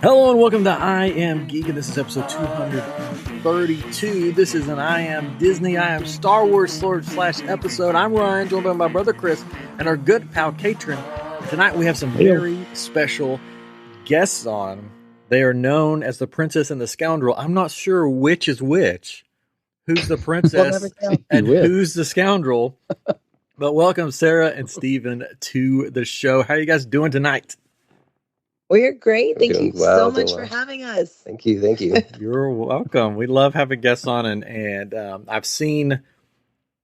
Hello and welcome to I Am Geek, and this is episode 232. This is an I Am Disney, I Am Star Wars / episode. I'm Ryan, joined by my brother Chris, and our good pal Katrin. Tonight we have some very special guests on. They are known as the Princess and the Scoundrel. I'm not sure which is which. Who's the princess and who's the scoundrel? But welcome Sara and Steven to the show. How are you guys doing tonight? We're great. Thank you so much for having us. Thank you. You're welcome. We love having guests on, and I've seen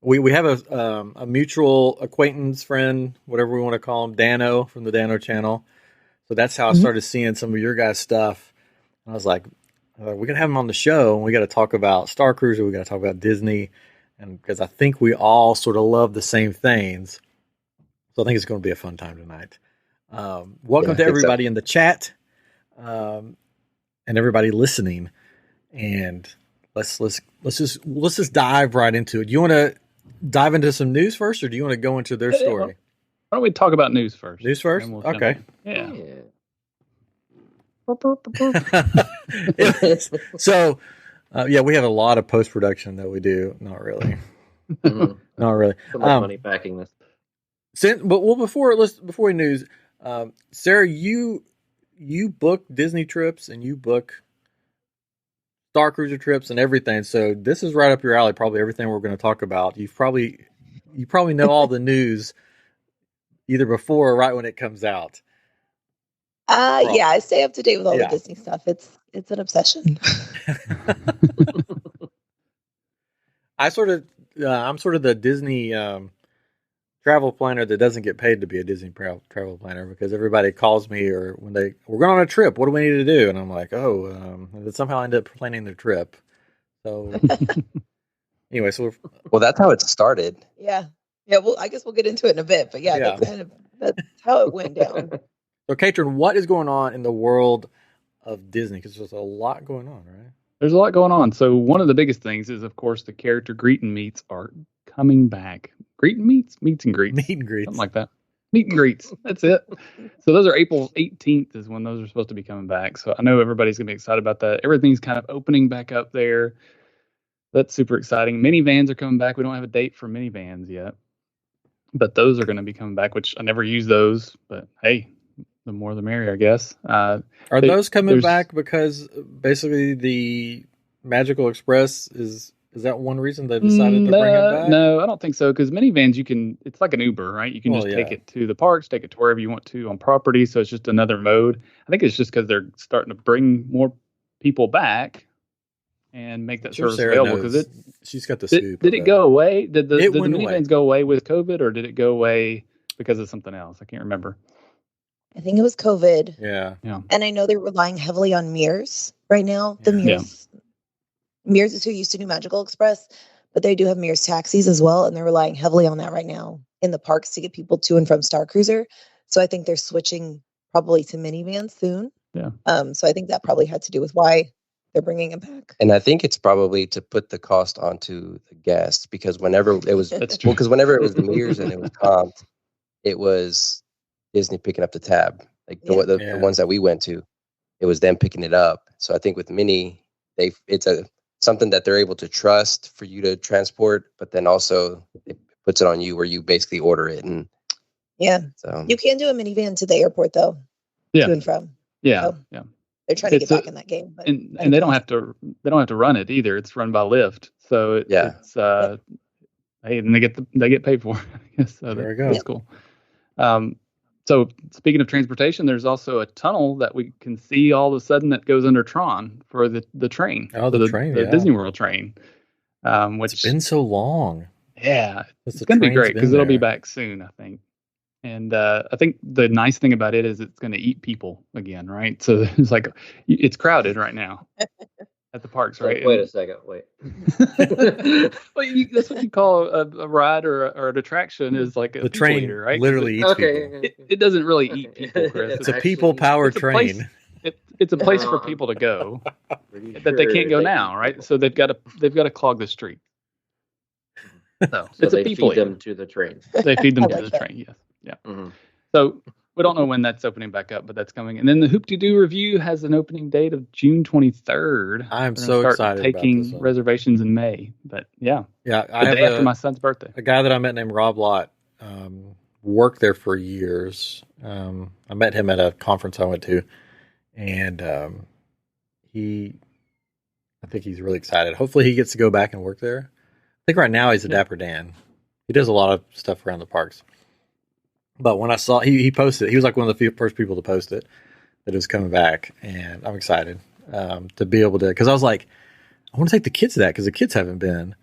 we have a mutual acquaintance friend, whatever we want to call him, Dano from the Dano channel. So that's how I started seeing some of your guys' stuff. And I was like, we got to have him on the show, and we got to talk about Starcruiser. We got to talk about Disney, and because I think we all sort of love the same things. So I think it's going to be a fun time tonight. Welcome to everybody in the chat, and everybody listening. And let's just dive right into it. Do you want to dive into some news first, or do you want to go into their story? Why don't we talk about news first? News first? Okay. Yeah. So, we have a lot of post-production that we do. Not really. Not really. So much money backing this. Before we news, Sara, you book Disney trips and you book Starcruiser trips and everything. So this is right up your alley. Probably everything we're going to talk about. You probably know all the news either before or right when it comes out. Yeah, I stay up to date with all the Disney stuff. It's an obsession. I'm sort of the Disney travel planner that doesn't get paid to be a Disney travel planner, because everybody calls me or when we're going on a trip, what do we need to do? And I'm like, and somehow I end up planning the trip. So anyway, well, that's how it started. Yeah. Well, I guess we'll get into it in a bit, but that's how it went down. So, Katrin, what is going on in the world of Disney? Because there's a lot going on, right? There's a lot going on. So one of the biggest things is, of course, the character greet and meets are coming back. Greet and meets? Meets and greets. Meet and greets. Something like that. Meet and greets. That's it. So those are April 18th is when those are supposed to be coming back. So I know everybody's going to be excited about that. Everything's kind of opening back up there. That's super exciting. Minivans are coming back. We don't have a date for minivans yet, but those are going to be coming back, which I never use those, but hey, the more the merrier, I guess. Are those coming back because basically the Magical Express is that one reason they decided to bring it back? No, I don't think so, because minivans, it's like an Uber, right? You can take it to the parks, take it to wherever you want to on property, so it's just another mode. I think it's just because they're starting to bring more people back and make that service available. Because she's got the scoop. Did it go away? Did the minivans go away with COVID, or did it go away because of something else? I can't remember. I think it was COVID. Yeah. And I know they're relying heavily on Mears right now. The Mears. Yeah. Mears is who used to do Magical Express, but they do have Mears taxis as well, and they're relying heavily on that right now in the parks to get people to and from Starcruiser. So I think they're switching probably to minivans soon. Yeah. So I think that probably had to do with why they're bringing it back. And I think it's probably to put the cost onto the guests, because whenever it was whenever it was Mears and it was comped, it was Disney picking up the tab. Like the ones that we went to, it was them picking it up. So I think with Mini, it's something that they're able to trust for you to transport, but then also it puts it on you where you basically order it. And so you can do a minivan to the airport though, to and from. Yeah, so they're trying to get back in that game, but and they don't have to run it either. It's run by Lyft, so it's hey, and they get paid for it. So there we go. That's cool. So speaking of transportation, there's also a tunnel that we can see all of a sudden that goes under Tron for the train. Oh, the train, the Disney World train. Which it's been so long. Yeah, it's going to be great because it'll be back soon, I think. And I think the nice thing about it is it's going to eat people again, right? So it's like it's crowded right now at the parks, right? Wait a second, wait. Well, that's what you call a ride or an attraction, is like a train eater, right? Literally eats people. It doesn't really eat people, Chris. It's a people-powered train. It's a place for people to go that they can't go now, right? So they've got to clog the street. So it's they feed them to the train. They feed them to the train, yes. Yeah. Mm-hmm. So we don't know when that's opening back up, but that's coming. And then the Hoop-Dee-Doo review has an opening date of June 23rd. I'm so excited taking about this one. reservations in May. But yeah, I the have day after my son's birthday. A guy that I met named Rob Lott worked there for years. I met him at a conference I went to, and I think he's really excited. Hopefully, he gets to go back and work there. I think right now he's a Dapper Dan. He does a lot of stuff around the parks. But when I saw he posted it, he was like one of the first people to post it that it was coming back, and I'm excited to be able to, because I was like, I want to take the kids to that because the kids haven't been,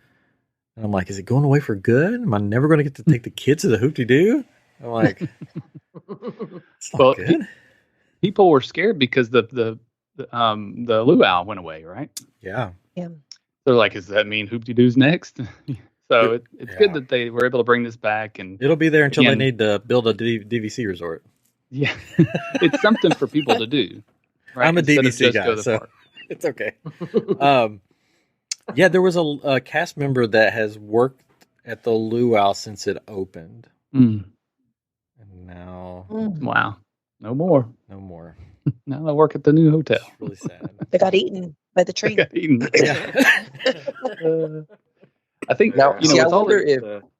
and I'm like, is it going away for good? Am I never going to get to take the kids to the Hoop-Dee-Doo? I'm like, it's not good. People were scared because the luau went away, right? Yeah. They're like, does that mean Hoop-Dee-Doo's next? So it's good that they were able to bring this back, and it'll be there until they need to build a DVC resort. Yeah, it's something for people to do. Right? I'm a DVC guy, so it's okay. There was a cast member that has worked at the luau since it opened, and now, wow, no more. Now they work at the new hotel. It's really sad. They got eaten by the train. I think now. I wonder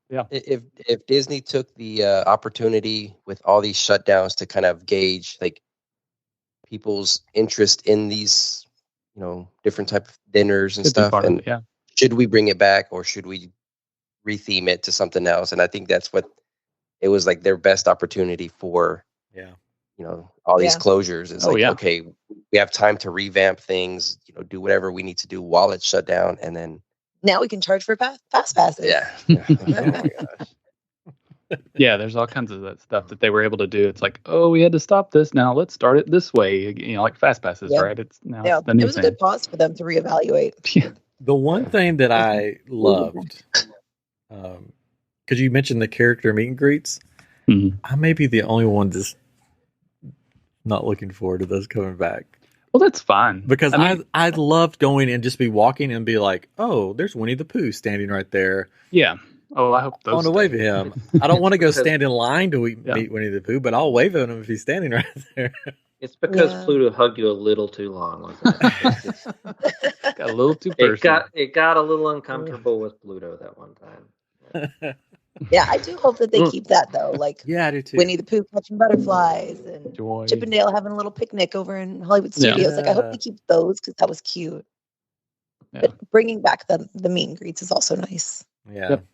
if Disney took the opportunity with all these shutdowns to kind of gauge like people's interest in these, different type of dinners and stuff. And should we bring it back or should we retheme it to something else? And I think that's what it was like their best opportunity for. All these closures. It's okay, we have time to revamp things. Do whatever we need to do while it's shut down, and then. Now we can charge for fast passes. Yeah. Oh my gosh. Yeah, there's all kinds of that stuff that they were able to do. It's like, we had to stop this. Now let's start it this way. Like fast passes, right? It's now it's the new it was thing. a good pause for them to reevaluate. Yeah. The one thing that I loved, because you mentioned the character meet and greets, I may be the only one that's not looking forward to those coming back. Well, that's fine. Because I loved going and just be walking and be like, oh, there's Winnie the Pooh standing right there. Yeah. Oh, I hope those. I want to wave at him. I don't want to go stand in line to meet Winnie the Pooh, but I'll wave at him if he's standing right there. It's because Pluto hugged you a little too long, wasn't it? Got a little too personal. It got a little uncomfortable with Pluto that one time. Yeah, I do hope that they keep that though. Like, I do too. Winnie the Pooh catching butterflies and Chip and Dale having a little picnic over in Hollywood Studios. Like, I hope they keep those because that was cute. Yeah. But bringing back the meet and greets is also nice. Yeah. Yep.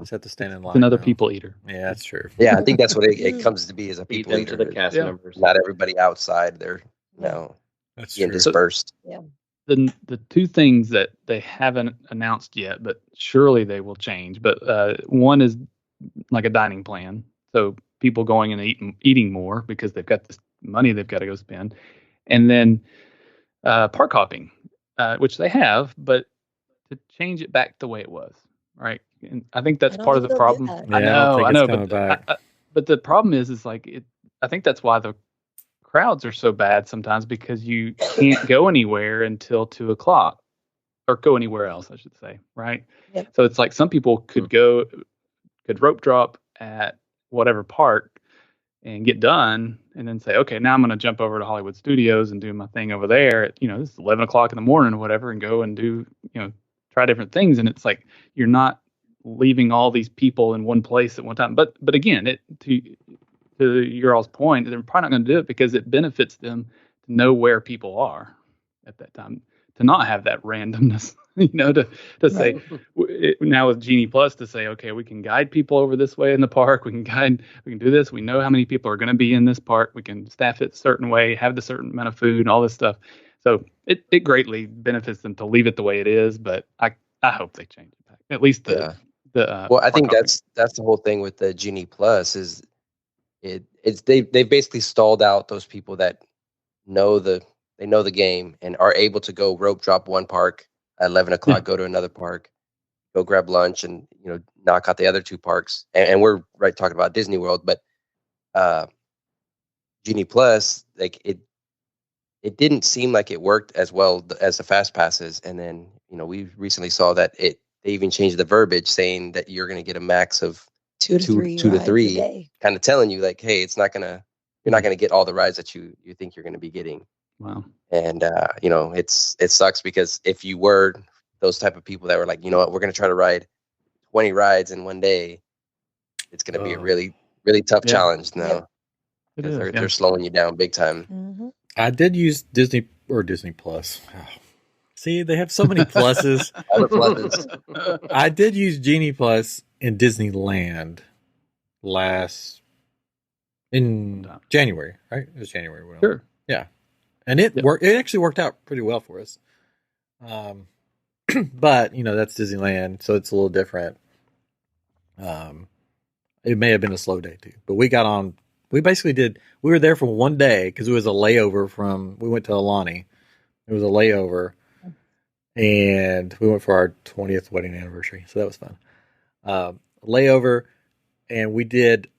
Just have to stand in line. It's another people eater. Yeah, that's true. Yeah, I think that's what it comes to be as a people eater. To the cast members. Not everybody outside. They're that's being dispersed. Yeah. The two things that they haven't announced yet, but surely they will change. But one is like a dining plan, so people going and eating more because they've got this money they've got to go spend, and then park hopping, which they have, but to change it back the way it was, right? And I think that's part of the problem. I know, but the problem is like I think that's why the crowds are so bad sometimes, because you can't go anywhere until 2:00 or go anywhere else, I should say. Right. Yep. So it's like some people could rope drop at whatever park and get done and then say, okay, now I'm going to jump over to Hollywood Studios and do my thing over there at, this is 11:00 in the morning or whatever, and go and do, try different things. And it's like, you're not leaving all these people in one place at one time. But again, to your all's point, they're probably not going to do it because it benefits them to know where people are at that time, to not have that randomness, to say now with Genie Plus to say, okay, we can guide people over this way in the park. We can do this. We know how many people are going to be in this park. We can staff it a certain way, have the certain amount of food and all this stuff. So it greatly benefits them to leave it the way it is, but I hope they change it back. At least well, I think that's the whole thing with the Genie Plus is they've basically stalled out those people that know the game and are able to go rope drop one park at 11:00, go to another park, go grab lunch, and knock out the other two parks. And we're talking about Disney World, but Genie Plus, like it didn't seem like it worked as well as the fast passes. And then we recently saw that they even changed the verbiage saying that you're going to get a max of two to three, kind of telling you like, hey, it's not going to you're not going to get all the rides that you think you're going to be getting. Wow. And it sucks because if you were those type of people that were like, you know what, we're going to try to ride 20 rides in one day, it's going to be a really, really tough challenge now. Because they're slowing you down big time. Mm-hmm. I did use Disney Plus. Oh. See, they have so many pluses. All the pluses. I did use Genie Plus in Disneyland in January, right? It was January. Sure. Yeah. And it worked. It actually worked out pretty well for us. But, that's Disneyland, so it's a little different. It may have been a slow day too, but we got on. We were there for one day because it was a layover we went to Alani. It was a layover, and we went for our 20th wedding anniversary. So that was fun. Layover, and we did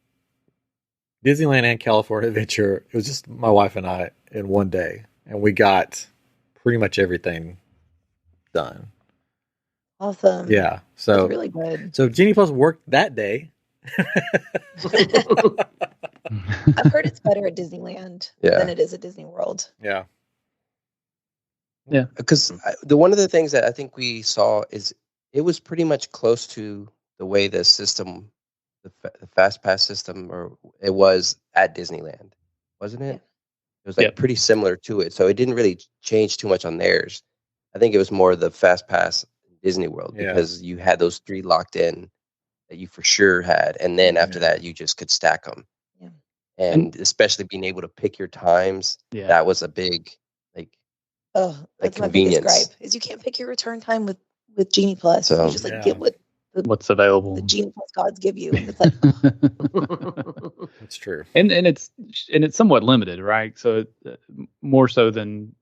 Disneyland and California Adventure. It was just my wife and I in one day, and we got pretty much everything done. Awesome. Yeah. So that's really good. So Genie Plus worked that day. I've heard it's better at Disneyland than it is at Disney World. Yeah. Yeah. Because one of the things that I think we saw is it was pretty much close to the way the system, the Fast Pass system, or it was at Disneyland, wasn't it? It was pretty similar to it. So it didn't really change too much on theirs. I think it was more the Fast Pass Disney World because you had those 3 locked in that you for sure had. And then after that, you just could stack them. Yeah. And especially being able to pick your times, that was a big, that's my biggest gripe, is you can't pick your return time with Genie Plus. So, you just get what's available. The Genie Plus gods give you. It's like, that's true. And it's somewhat limited, right? So more so than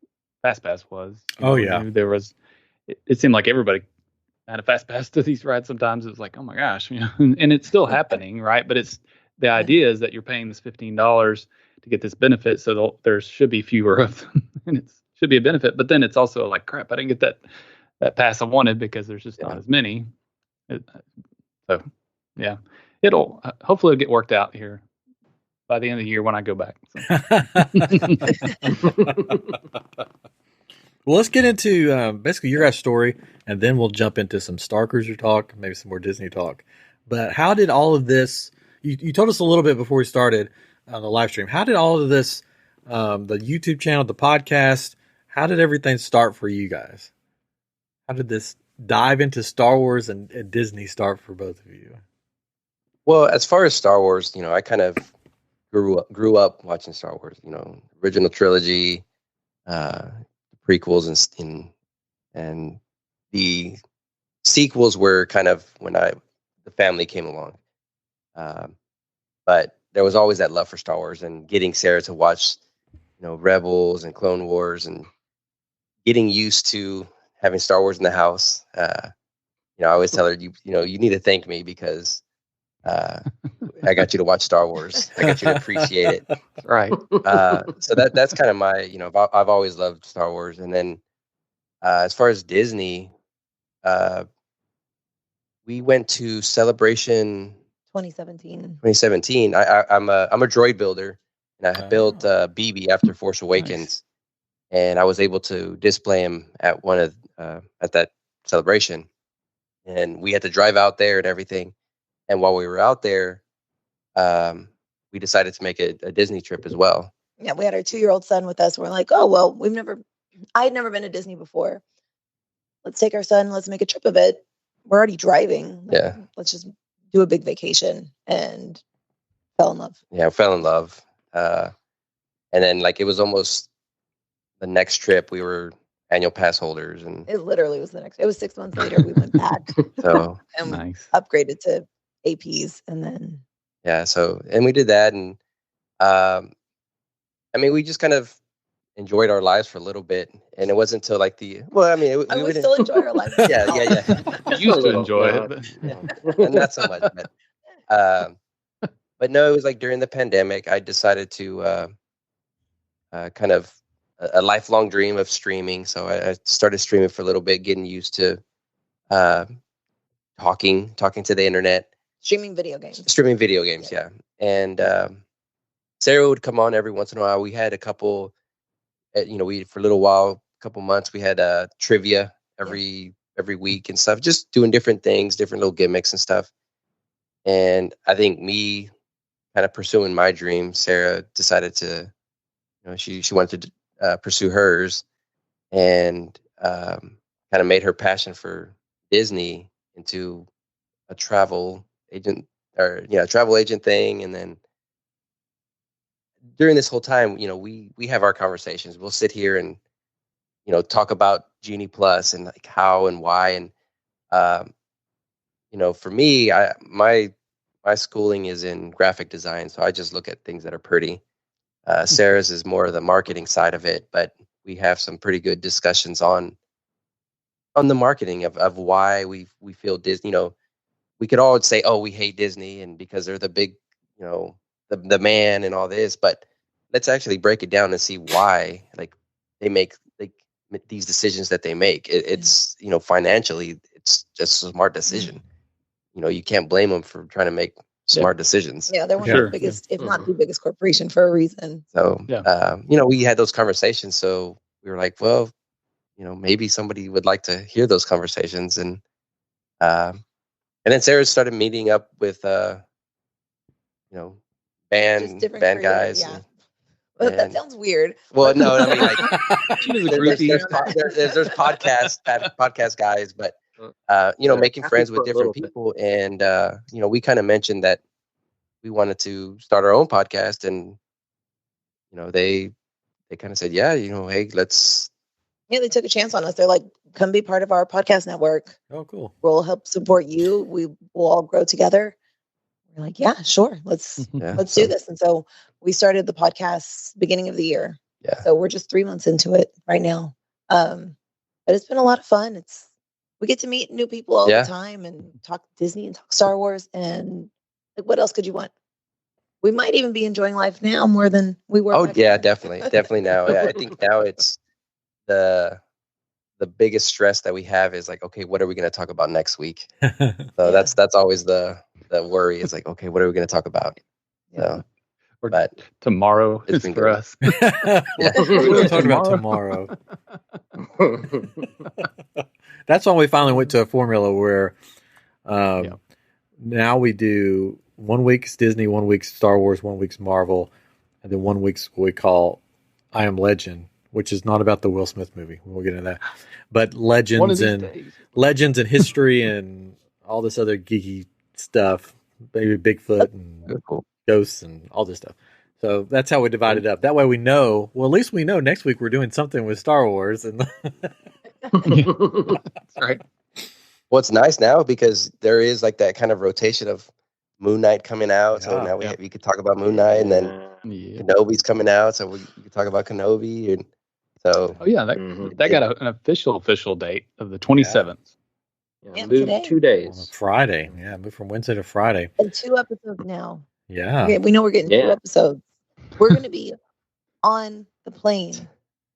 Fast Pass was. There was. It seemed like everybody had a Fast Pass to these rides. Sometimes it was like, oh my gosh, and it's still happening, right? But it's the idea is that you're paying this $15 to get this benefit, so there should be fewer of them, and it should be a benefit. But then it's also like, crap, I didn't get that pass I wanted because there's just not as many. It'll hopefully get worked out here by the end of the year when I go back. So. Well, let's get into basically your guys' story, and then we'll jump into some Starcruiser talk, maybe some more Disney talk. But how did all of this, you told us a little bit before we started on the live stream, how did all of this, the YouTube channel, the podcast, how did everything start for you guys? How did this dive into Star Wars and Disney start for both of you? Well, as far as Star Wars, I kind of grew up watching Star Wars, original trilogy, prequels and the sequels were kind of when the family came along. But there was always that love for Star Wars, and getting Sarah to watch, Rebels and Clone Wars, and getting used to having Star Wars in the house. I always tell her, you need to thank me because I got you to watch Star Wars. I got you to appreciate it. Right. So that's kind of my, I've always loved Star Wars. And then as far as Disney, we went to Celebration 2017. I'm a droid builder, and I built BB after Force Awakens. Nice. And I was able to display him at at that celebration, and we had to drive out there and everything. And while we were out there, we decided to make a Disney trip as well. Yeah, we had our 2-year-old son with us. We're like, oh well, I had never been to Disney before. Let's take our son. Let's make a trip of it. We're already driving. Let's just do a big vacation, and fell in love. Yeah, fell in love. And then it was almost the next trip. We were annual pass holders, and it literally was it was 6 months later we went back. So and nice. Upgraded to APs, and then and we did that, and we just kind of enjoyed our lives for a little bit, and it wasn't until we still enjoy our lives. Yeah. You used to enjoy it, and not so much. But no, it was during the pandemic, I decided to kind of a lifelong dream of streaming. So I started streaming for a little bit, getting used to talking to the internet. Streaming video games. Yeah. And Sarah would come on every once in a while. We had a couple, for a little while, a couple months, we had trivia every week and stuff, just doing different things, different little gimmicks and stuff. And I think me kind of pursuing my dream, Sarah decided to, she wanted to pursue hers, and kind of made her passion for Disney into a travel agent thing. And then during this whole time, we have our conversations. We'll sit here and, talk about Genie Plus and like how and why. And, for me, my schooling is in graphic design. So I just look at things that are pretty. Sarah's is more of the marketing side of it, but we have some pretty good discussions on the marketing of why we feel Disney. We could all say, oh, we hate Disney and because they're the big, the man and all this, but let's actually break it down and see why like they make these decisions that they make. It's financially, it's just a smart decision. You can't blame them for trying to make smart decisions. Yeah, they're one of the biggest, if not the biggest corporation for a reason. So, we had those conversations. So we were like, well, maybe somebody would like to hear those conversations. And then Sarah started meeting up with, band guys. Yeah. That sounds weird. Well, no, I mean, like, there's podcast guys, but making friends with different people, and we kind of mentioned that we wanted to start our own podcast, and they kind of said, yeah, hey, let's. Yeah, they took a chance on us. They're like, come be part of our podcast network. Oh, cool. We'll help support you. We will all grow together. We're like, yeah, sure. Let's do this. And so we started the podcast beginning of the year. Yeah. So we're just 3 months into it right now. But it's been a lot of fun. We get to meet new people all the time and talk Disney and talk Star Wars. And like, what else could you want? We might even be enjoying life now more than we were. Oh yeah, definitely now. Yeah, I think now it's the biggest stress that we have is like, okay, what are we going to talk about next week? So that's always the worry is like, okay, what are we going to talk about? So, but tomorrow is for us. We're going to talk about tomorrow. That's why we finally went to a formula where now we do 1 week's Disney, 1 week's Star Wars, 1 week's Marvel, and then 1 week's what we call I Am Legend, which is not about the Will Smith movie. We'll get into that. But legends and history and all this other geeky stuff, maybe Bigfoot and ghosts and all this stuff. So that's how we divide it up. That way we know, well, at least we know next week we're doing something with Star Wars. And that's right. Well, it's nice now because there is like that kind of rotation of Moon Knight coming out. So now we could talk about Moon Knight, and then Kenobi's coming out. So we could talk about Kenobi. And so, that got an official date of the 27th. Yeah, moved 2 days. On Friday. Yeah, moved from Wednesday to Friday. And 2 episodes now. Yeah. Okay, we know we're getting 2 episodes. We're going to be on the plane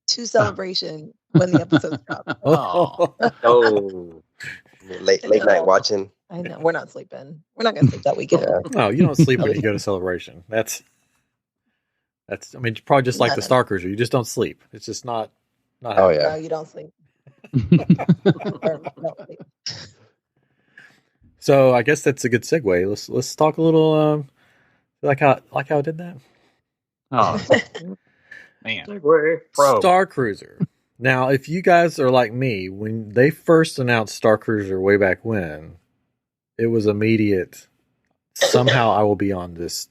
to Celebration when the episodes drop. Oh. Late night watching. I know. We're not sleeping. We're not going to sleep that weekend. No, you don't sleep when you go to Celebration. That's I mean, probably just like the Starcruiser. You just don't sleep. It's just not Oh, yeah. No, you don't sleep. So I guess that's a good segue. Let's talk a little like how I did that. Oh man, Starcruiser. Now, if you guys are like me, when they first announced Starcruiser way back when, it was immediate. Somehow I will be on this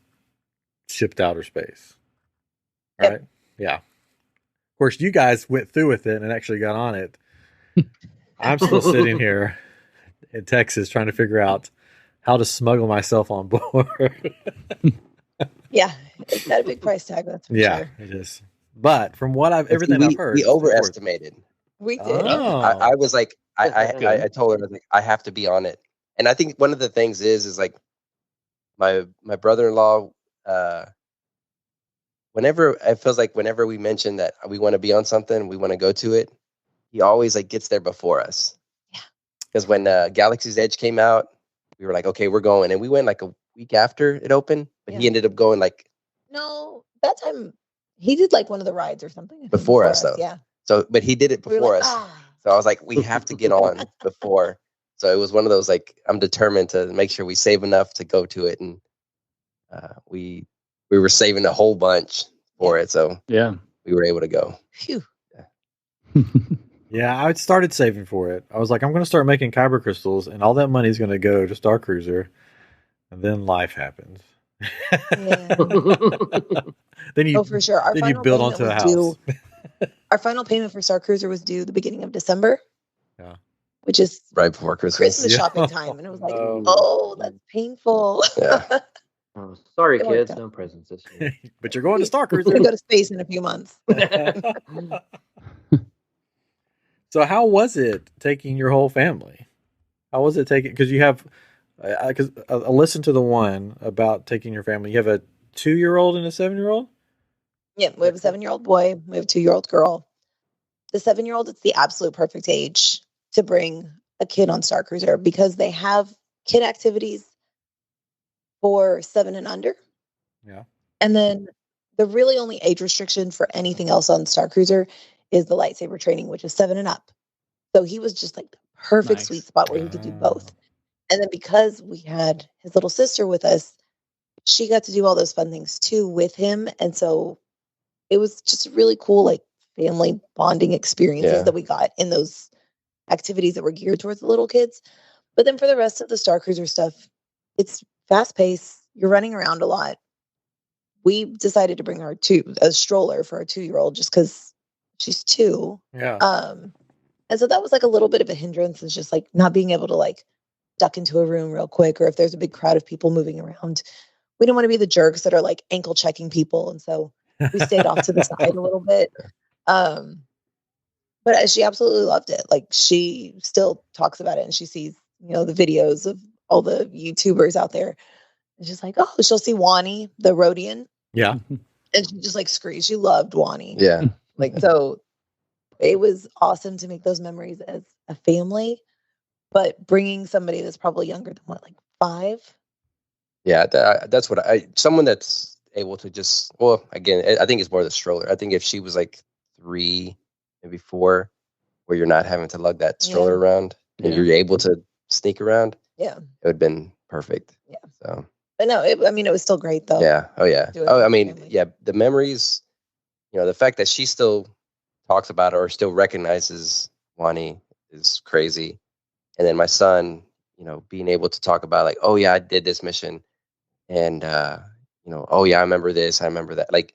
ship to outer space. All right? Yeah. Of course, you guys went through with it and actually got on it. I'm still sitting here in Texas trying to figure out how to smuggle myself on board. Yeah, it's got a big price tag. That's for sure. It is. But from what I've heard, we overestimated. We did. Oh. I was like, I told her, I was like, I have to be on it. And I think one of the things is like my brother-in-law. Whenever we mention that we want to be on something, we want to go to it, he always like gets there before us. Yeah. Because when Galaxy's Edge came out, we were like, okay, we're going, and we went like a week after it opened. But he ended up going like. No, that time he did like one of the rides or something before us though. Yeah. So, but he did it before us. So I was like, we have to get on before. So it was one of those, like, I'm determined to make sure we save enough to go to it. And we were saving a whole bunch for it. So yeah, we were able to go. Phew. Yeah, I started saving for it. I was like, I'm going to start making kyber crystals, and all that money is going to go to Starcruiser. And then life happens. Yeah. Then you, for sure. Then you build onto a house. Our final payment for Starcruiser was due the beginning of December. Yeah. Which is right before Christmas shopping time. And it was like, oh, that's painful. Yeah. Oh, sorry, kids. No presents this year. But you're going to Starcruiser. We're going to go to space in a few months. So how was it taking your whole family? How was it taking, because you have, because I listened to the one about taking your family. You have a 2-year-old and a 7-year-old? Yeah, we have a 7-year-old boy. We have a 2-year-old girl. The 7-year-old, it's the absolute perfect age to bring a kid on Starcruiser because they have kid activities for 7 and under. Yeah. And then the really only age restriction for anything else on Starcruiser is the lightsaber training, which is 7 and up. So he was just like the perfect sweet spot where he could do both. And then because we had his little sister with us, she got to do all those fun things too with him. And so it was just really cool, like family bonding experiences that we got in those activities that were geared towards the little kids. But then for the rest of the Starcruiser stuff, it's fast paced. You're running around a lot. We decided to bring her a stroller for our 2-year-old just because she's 2. Yeah. And so that was like a little bit of a hindrance. It's just like not being able to like duck into a room real quick, or if there's a big crowd of people moving around, we don't want to be the jerks that are like ankle checking people. And so we stayed off to the side a little bit. But she absolutely loved it. Like she still talks about it and she sees, the videos of all the YouTubers out there. And she's like, oh, she'll see Wani, the Rhodian. Yeah. And she just like screams. She loved Wani. Yeah. Like, so it was awesome to make those memories as a family, but bringing somebody that's probably younger than like 5. Yeah. That's what someone that's able to just, well, again, I think it's more the stroller. I think if she was like 3, maybe 4, where you're not having to lug that stroller around and you're able to sneak around. Yeah. It would have been perfect. Yeah. So. But no, it was still great though. Yeah. Oh yeah. The memories, the fact that she still talks about it or still recognizes Wani is crazy. And then my son, being able to talk about like, oh yeah, I did this mission. And, oh yeah, I remember this. I remember that. Like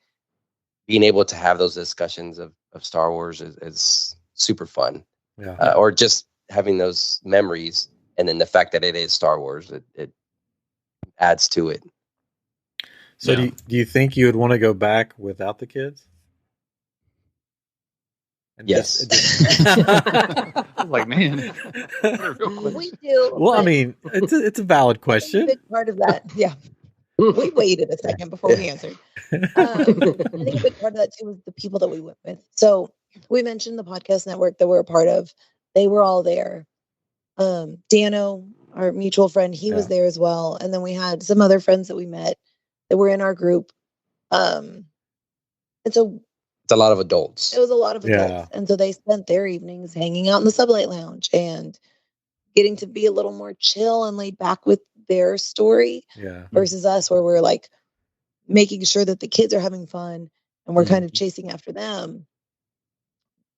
being able to have those discussions of Star Wars is super fun. Yeah. Or just having those memories. And then the fact that it is Star Wars, it adds to it. So do you think you would want to go back without the kids? And yes. Like, man. We do. Well, I mean, it's a valid question. A big part of that. Yeah. We waited a second before we answered. I think a big part of that too was the people that we went with. So we mentioned the podcast network that we're a part of. They were all there. Dano, our mutual friend, he was there as well. And then we had some other friends that we met that were in our group. And so it's a lot of adults. It was a lot of adults. And so they spent their evenings hanging out in the Sublight Lounge and getting to be a little more chill and laid back with their story versus us, where we're like making sure that the kids are having fun and we're kind of chasing after them.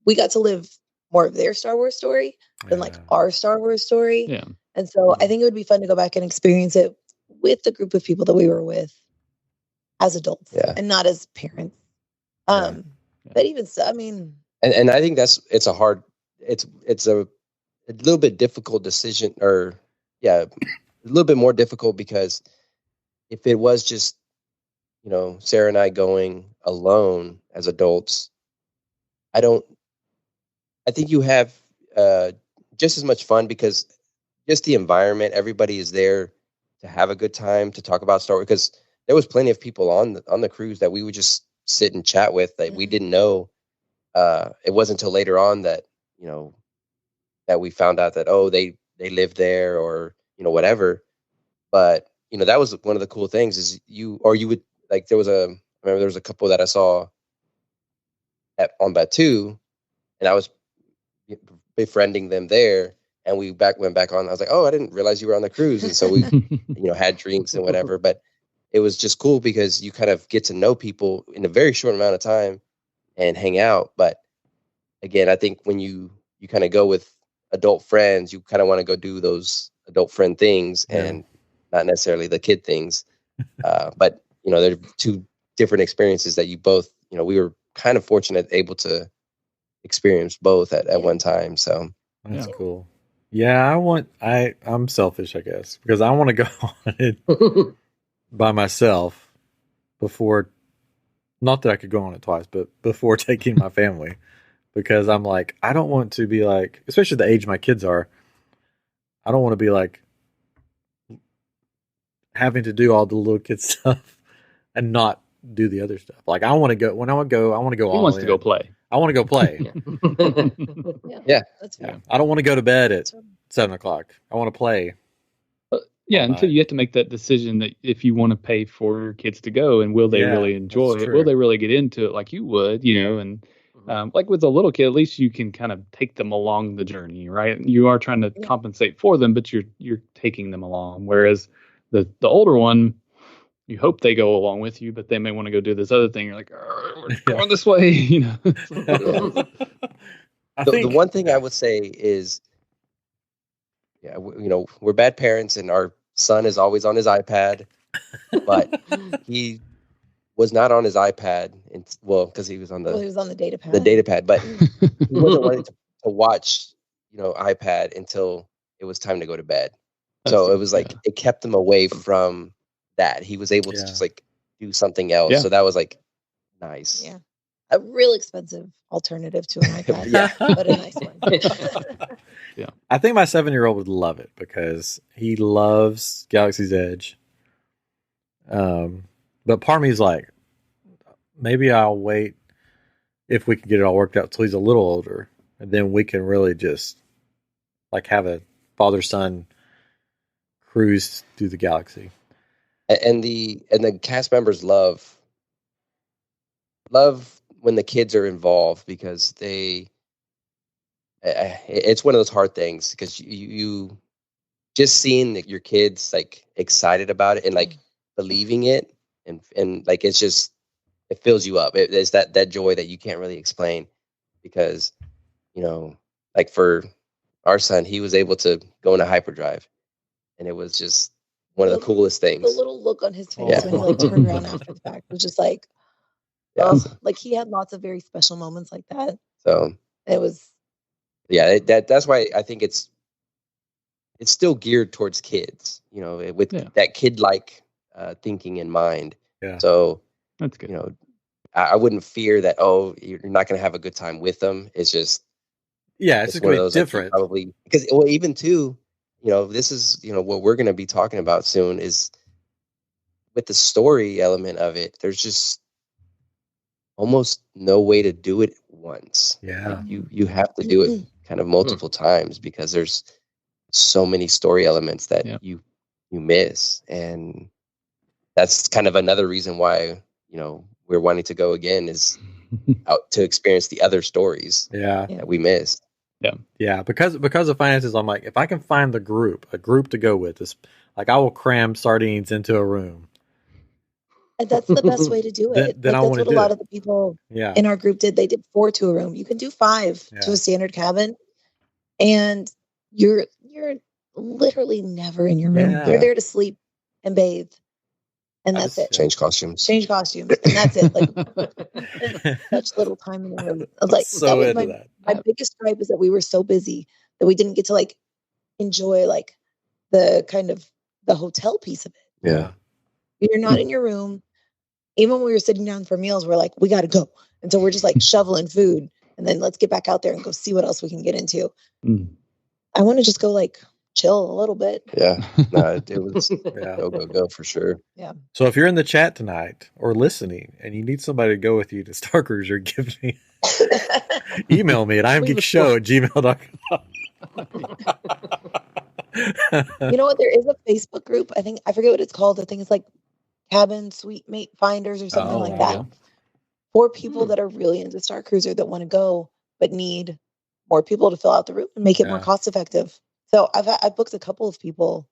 We got to live more of their Star Wars story than like our Star Wars story. Yeah. And so I think it would be fun to go back and experience it with the group of people that we were with as adults and not as parents. But even so, I mean, and I think it's a little bit difficult decision, or a little bit more difficult, because if it was just, Sarah and I going alone as adults, I think you have just as much fun, because just the environment, everybody is there to have a good time, to talk about Star Wars, because there was plenty of people on the cruise that we would just sit and chat with that we didn't know. It wasn't until later on that, that we found out that, oh, they live there, or, whatever. But, that was one of the cool things is you would, like, there was a remember there was a couple that I saw on Batu, and I was befriending them there, and we went back on. I was like, oh, I didn't realize you were on the cruise, and so we had drinks and whatever. But it was just cool because you kind of get to know people in a very short amount of time and hang out. But again, I think when you kind of go with adult friends, you kind of want to go do those adult friend things and not necessarily the kid things. But there are two different experiences that you both, we were kind of fortunate, able to experience both at one time. So that's cool. Yeah, I'm selfish, I guess, because I want to go on it by myself before, not that I could go on it twice, but before taking my family, because I'm like, I don't want to be like, especially the age my kids are, I don't want to be like having to do all the little kid stuff and not do the other stuff. Like I want to go, I want to go all in. He wants to go play. I want to go play. That's fair. I don't want to go to bed at 7:00. I want to play. Until you have to make that decision that if you want to pay for your kids to go, and will they really enjoy it? Will they really get into it like you would? And like with a little kid, at least you can kind of take them along the journey, right? You are trying to compensate for them, but you're taking them along. Whereas the older one, you hope they go along with you, but they may want to go do this other thing. You're like, we're going this way, The one thing I would say is, we're bad parents, and our son is always on his iPad, but he was not on his iPad, because he was on he was on the data pad. The data pad, but he wasn't wanting to watch, iPad until it was time to go to bed. So it was like it kept him away from that. He was able to just like do something else. Yeah. So that was like nice. Yeah. A real expensive alternative to an iPad, but a nice one. Yeah. I think my 7-year-old would love it because he loves Galaxy's Edge. But part of me is like, maybe I'll wait if we can get it all worked out till he's a little older, and then we can really just like have a father-son cruise through the galaxy. And the cast members love when the kids are involved, because it's one of those hard things, because you just seeing your kids like excited about it and like believing it and like it fills you up. It's that joy that you can't really explain, because like for our son, he was able to go into hyperdrive, and it was just one of the coolest things. The little look on his face when he like turned around after the fact was just like, like he had lots of very special moments like that. So it was, that's why I think it's still geared towards kids, with that kid-like thinking in mind. Yeah. So that's good. I wouldn't fear that. Oh, you're not going to have a good time with them. It's just, it's going to be different. Probably because even too. This is, what we're going to be talking about soon, is with the story element of it. There's just almost no way to do it once. Yeah. Like you have to do it kind of multiple times, because there's so many story elements that you miss. And that's kind of another reason why, we're wanting to go again, is out to experience the other stories that we missed. Yeah, because of finances, I'm like, if I can find a group to go with, this, like I will cram sardines into a room. And that's the best way to do it. Then that's what a lot of the people in our group did. They did 4 to a room. You can do 5 to a standard cabin, and you're literally never in your room. Yeah. You're there to sleep and bathe, and that's it. Change costumes, and that's it. Like such little time in the room. I was like, so that was my biggest gripe, is that we were so busy that we didn't get to like enjoy like the kind of the hotel piece of it. Yeah. You're not in your room. Even when we were sitting down for meals, we're like, we got to go. And so we're just like shoveling food, and then let's get back out there and go see what else we can get into. I want to just go like chill a little bit. Yeah. No, it was go for sure. Yeah. So if you're in the chat tonight or listening and you need somebody to go with you to Starcruiser, give me email me at imgeekshow@gmail.com. You know what? There is a Facebook group. I forget what it's called. I think it's like cabin suite mate finders or something like that. For people that are really into Starcruiser that want to go but need more people to fill out the room and make it more cost effective. So I've booked a couple of people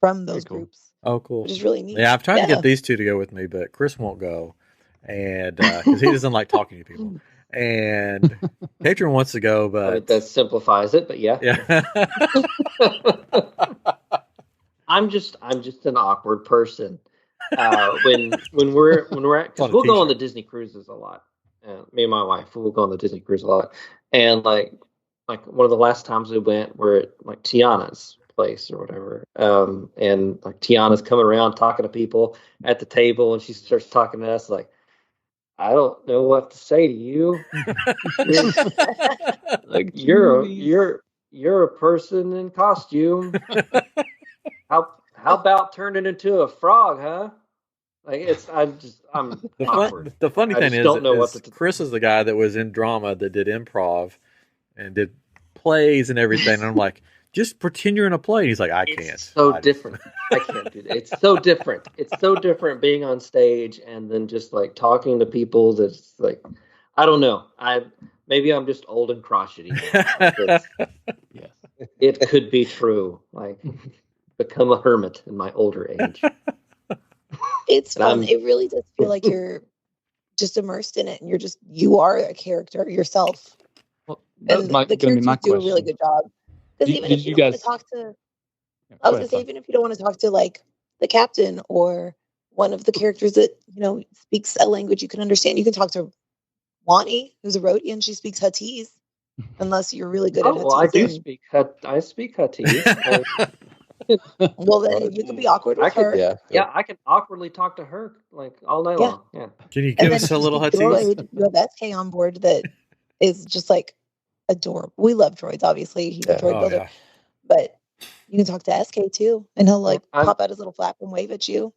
from those groups. Oh, cool. Which is really neat. Yeah, I've tried to get these two to go with me, but Chris won't go. And because he doesn't like talking to people. And Patron wants to go, but that simplifies it, but yeah. I'm just an awkward person. When we're at, because we'll go on the Disney cruises a lot. Me and my wife will go on the Disney cruise a lot, and like one of the last times we went, we're at like Tiana's place or whatever, and like Tiana's coming around talking to people at the table, and she starts talking to us like, I don't know what to say to you. Like you're a person in costume. How about turning into a frog, huh? Like I'm awkward. The funny thing is, don't know what Chris is the guy that was in drama that did improv and did plays and everything. And I'm like, just pretend you're in a play. And he's like, I can't. It's so different. I can't do that. It's so different. It's so different being on stage and then just like talking to people. That's like, I don't know. Maybe I'm just old and crotchety. Yes, it could be true. Like, become a hermit in my older age. It's fun. It really does feel like you're just immersed in it, and you are a character yourself. Well, and the characters do a really good job. Because even if you don't want to talk to, I was going to say, even if you don't want to talk to like the captain or one of the characters that speaks a language you can understand, you can talk to Wani, who's a Rhodian. She speaks Huttese, unless you're really good at Huttese. Well, I do speak. I speak Huttese. Well, then you can be awkward with her. Yeah, I can awkwardly talk to her like all day long. Yeah. Can you give us a little Huttese? You have SK on board that is just like adorable. We love droids, obviously. He's a droid builder. But you can talk to SK too, and he'll like pop out his little flap and wave at you.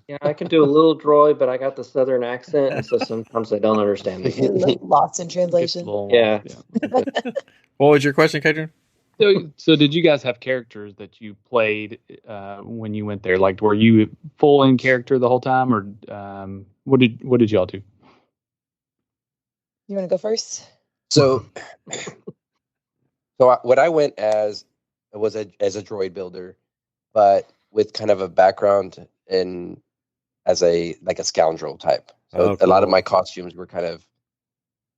Yeah, I can do a little droid, but I got the southern accent, and so sometimes I don't understand me. Lost in translation. Yeah. What was your question, Kadrian? So did you guys have characters that you played when you went there? Like, were you full in character the whole time, or what did y'all do? You want to go first? So what I went as was as a droid builder, but with kind of a background as a scoundrel type. So a lot of my costumes were kind of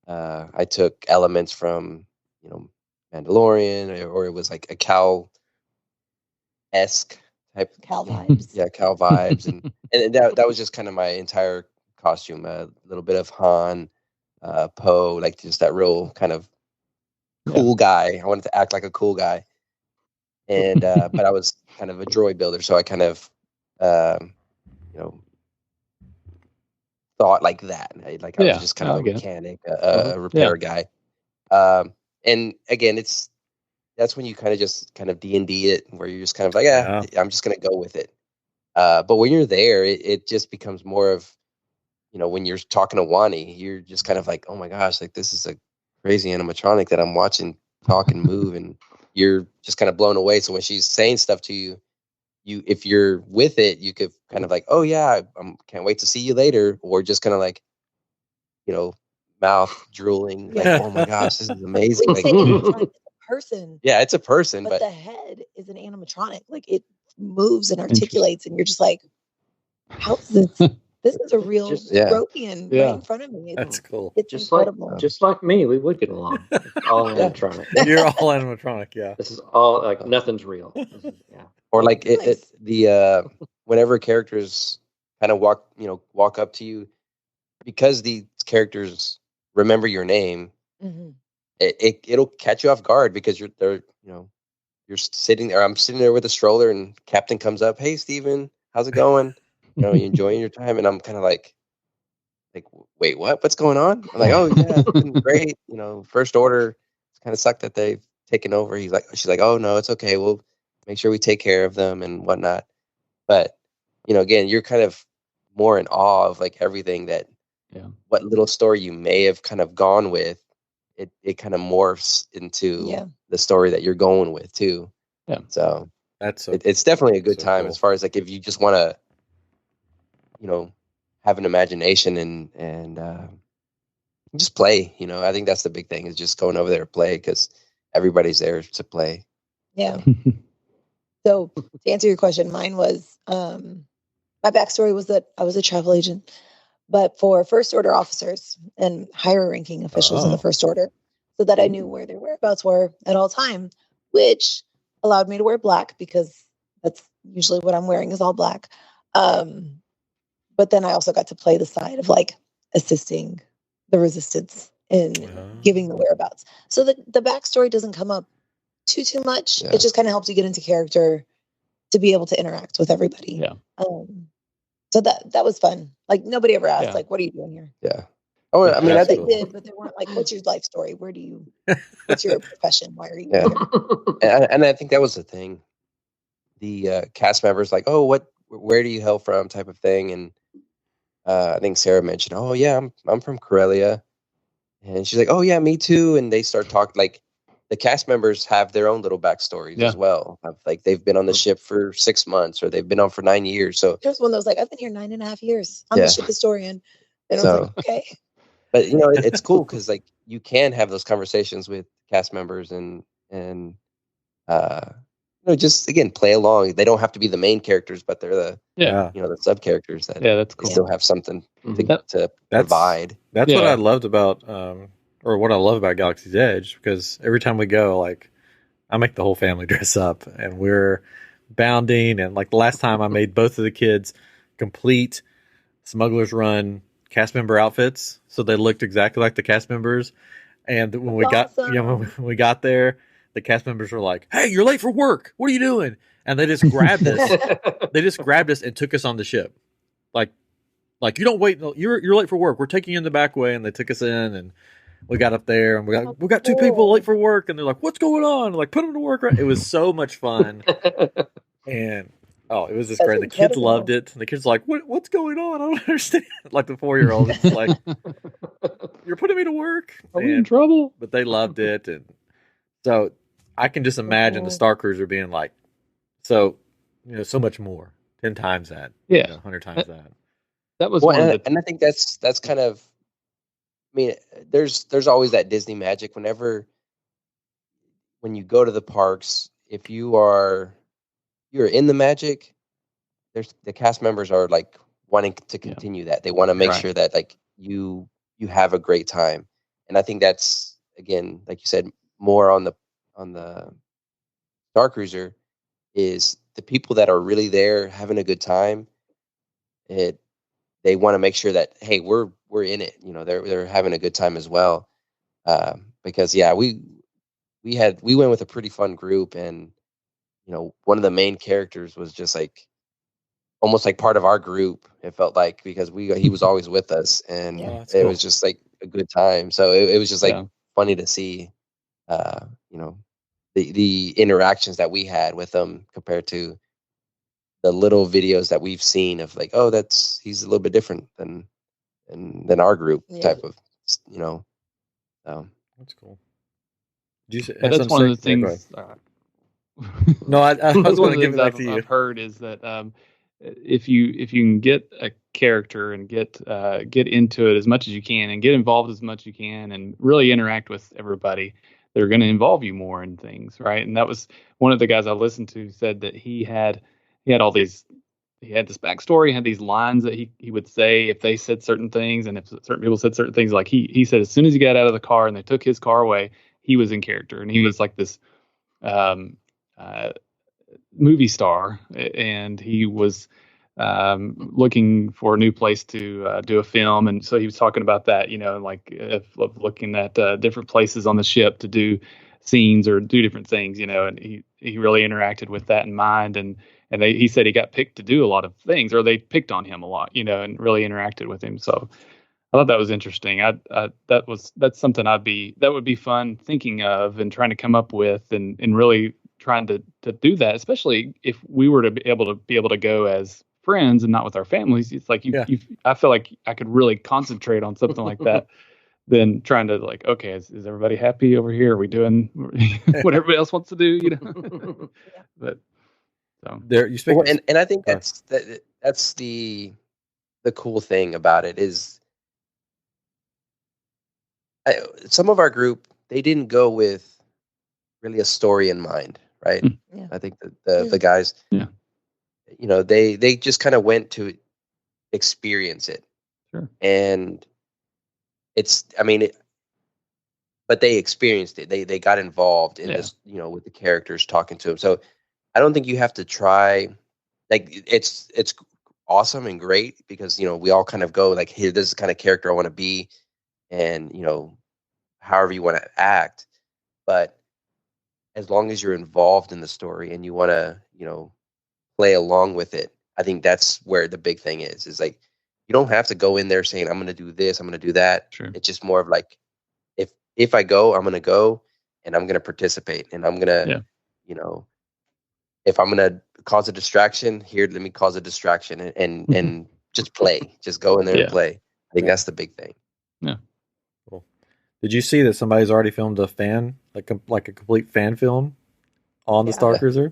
I took elements from Mandalorian, or it was like a Cal-esque type. Cal vibes. Yeah, Cal vibes, and that was just kind of my entire costume. A little bit of Han, Poe, like just that real kind of cool guy. I wanted to act like a cool guy, and but I was kind of a droid builder, so I kind of thought like that. I was just kind of a mechanic, a repair guy. And again, that's when you kind of D&D it, where you're just kind of like, I'm just going to go with it. But when you're there, it just becomes more of, when you're talking to Wani, you're just kind of like, oh my gosh, like this is a crazy animatronic that I'm watching talk and move, and you're just kind of blown away. So when she's saying stuff to you, if you're with it, you could kind of like, oh yeah, I can't wait to see you later, or just kind of like, mouth drooling, like, oh my gosh, this is amazing. Like, it's a person. Yeah, it's a person, but the head is an animatronic. Like, it moves and articulates, and you're just like, how is this? This is a real Rhodian right in front of me. That's cool. It's just incredible. Just like me, we would get along. It's all animatronic. You're all animatronic, yeah. This is all like nothing's real. Or like whenever characters kind of walk up to you, because these characters remember your name, it'll catch you off guard, because you're sitting there. I'm sitting there with a stroller, and Captain comes up, hey Steven, how's it going? You enjoying your time? And I'm kind of like, wait, what's going on? I'm like, oh yeah, it's been great. First Order, it's kind of sucked that they've taken over. She's like, oh no, it's okay. We'll make sure we take care of them and whatnot. But again, you're kind of more in awe of like everything that, what little story you may have kind of gone with, it kind of morphs into the story that you're going with too. Yeah. So it's definitely a good time, cool. As far as like, if you just want to have an imagination and just play. I think that's the big thing, is just going over there to play, because everybody's there to play. Yeah. So to answer your question, mine was my backstory was that I was a travel agent, but for first order officers and higher ranking officials in the first order, so that I knew where their whereabouts were at all time, which allowed me to wear black, because that's usually what I'm wearing, is all black. But then I also got to play the side of like assisting the resistance in giving the whereabouts. So the backstory doesn't come up too much. Yeah. It just kind of helps you get into character to be able to interact with everybody. Yeah. So that was fun. Like, nobody ever asked, like, what are you doing here? Yeah. Oh, I mean, they did, but they weren't like, what's your life story? What's your profession? Why are you here? And I think that was the thing. The cast members, like, oh, where do you hail from, type of thing. And I think Sarah mentioned, oh yeah, I'm from Corellia. And she's like, oh yeah, me too. And they start talking, like, the cast members have their own little backstories as well. Like, they've been on the ship for 6 months, or they've been on for 9 years. So there's one that was like, I've been here 9.5 years. I'm the ship historian. And I was like, okay. But it's cool, because like, you can have those conversations with cast members and just, again, play along. They don't have to be the main characters, but they're the the sub characters that that's cool. Still have something to provide. That's what I loved about or what I love about Galaxy's Edge, because every time we go, like, I make the whole family dress up, and we're bounding. And like the last time, I made both of the kids complete Smuggler's Run cast member outfits, so they looked exactly like the cast members. And when we got when we got there, the cast members were like, "Hey, you're late for work. What are you doing?" And they just grabbed us. They just grabbed us and took us on the ship. Like you don't wait. You're late for work. We're taking you in the back way. And they took us in, and we got up there, and we got 2 people late for work, and they're like, "What's going on?" Like, put them to work. Right? It was so much fun, and it was just great. The kids loved it. The kids were like, "What's going on? I don't understand." Like the 4-year-old, it's like, "You're putting me to work." Are we in trouble? But they loved it, and so I can just imagine the Starcruiser being like, so much more, 10 times that, 100 times that. That was and I think that's kind of. I mean, there's always that Disney magic. When you go to the parks, if you're in the magic, the cast members are like wanting to continue that. They want to make sure that like you have a great time. And I think that's, again, like you said, more on the Starcruiser, is the people that are really there having a good time. They want to make sure that, hey, we're in it. They're having a good time as well. Because we went with a pretty fun group, and one of the main characters was just like almost like part of our group. It felt like, because he was always with us, and it was just like a good time. So it was just like funny to see, the interactions that we had with them compared to the little videos that we've seen of like, oh, he's a little bit different than our group type of, So that's cool. That's one of the things. No, I was going to give it back to you. I've heard is that if you can get a character and get into it as much as you can, and get involved as much as you can, and really interact with everybody, they're going to involve you more in things, right? And that was one of the guys I listened to said that he had all these. He had this backstory, had these lines that he would say if they said certain things, and if certain people said certain things. Like he said, as soon as he got out of the car and they took his car away, he was in character, and he was like this movie star, and he was looking for a new place to do a film. And so he was talking about that, like of looking at different places on the ship to do scenes or do different things, and he really interacted with that in mind. And he said he got picked to do a lot of things, or they picked on him a lot, and really interacted with him. So I thought that was interesting. That's something that would be fun thinking of and trying to come up with, and really trying to do that, especially if we were to be able to go as friends and not with our families. It's like I feel like I could really concentrate on something like that than trying to like, okay, is everybody happy over here? Are we doing what everybody else wants to do? But so there you speak. Well, and I think that's the the cool thing about it is some of our group, they didn't go with really a story in mind, right? Yeah. I think the guys, they just kind of went to experience it. Sure. And but they experienced it. They got involved in this, with the characters, talking to them. So I don't think you have to try, like, it's awesome and great because, we all kind of go like, here, this is the kind of character I want to be, and, however you want to act. But as long as you're involved in the story and you want to, play along with it, I think that's where the big thing is like, you don't have to go in there saying, I'm going to do this, I'm going to do that. Sure. It's just more of like, if I go, I'm going to go and I'm going to participate, and I'm going to, if I'm going to cause a distraction here, let me cause a distraction and just play, just go in there and play. I think that's the big thing. Yeah. Cool. Did you see that somebody's already filmed a like a complete fan film on the Starcruiser?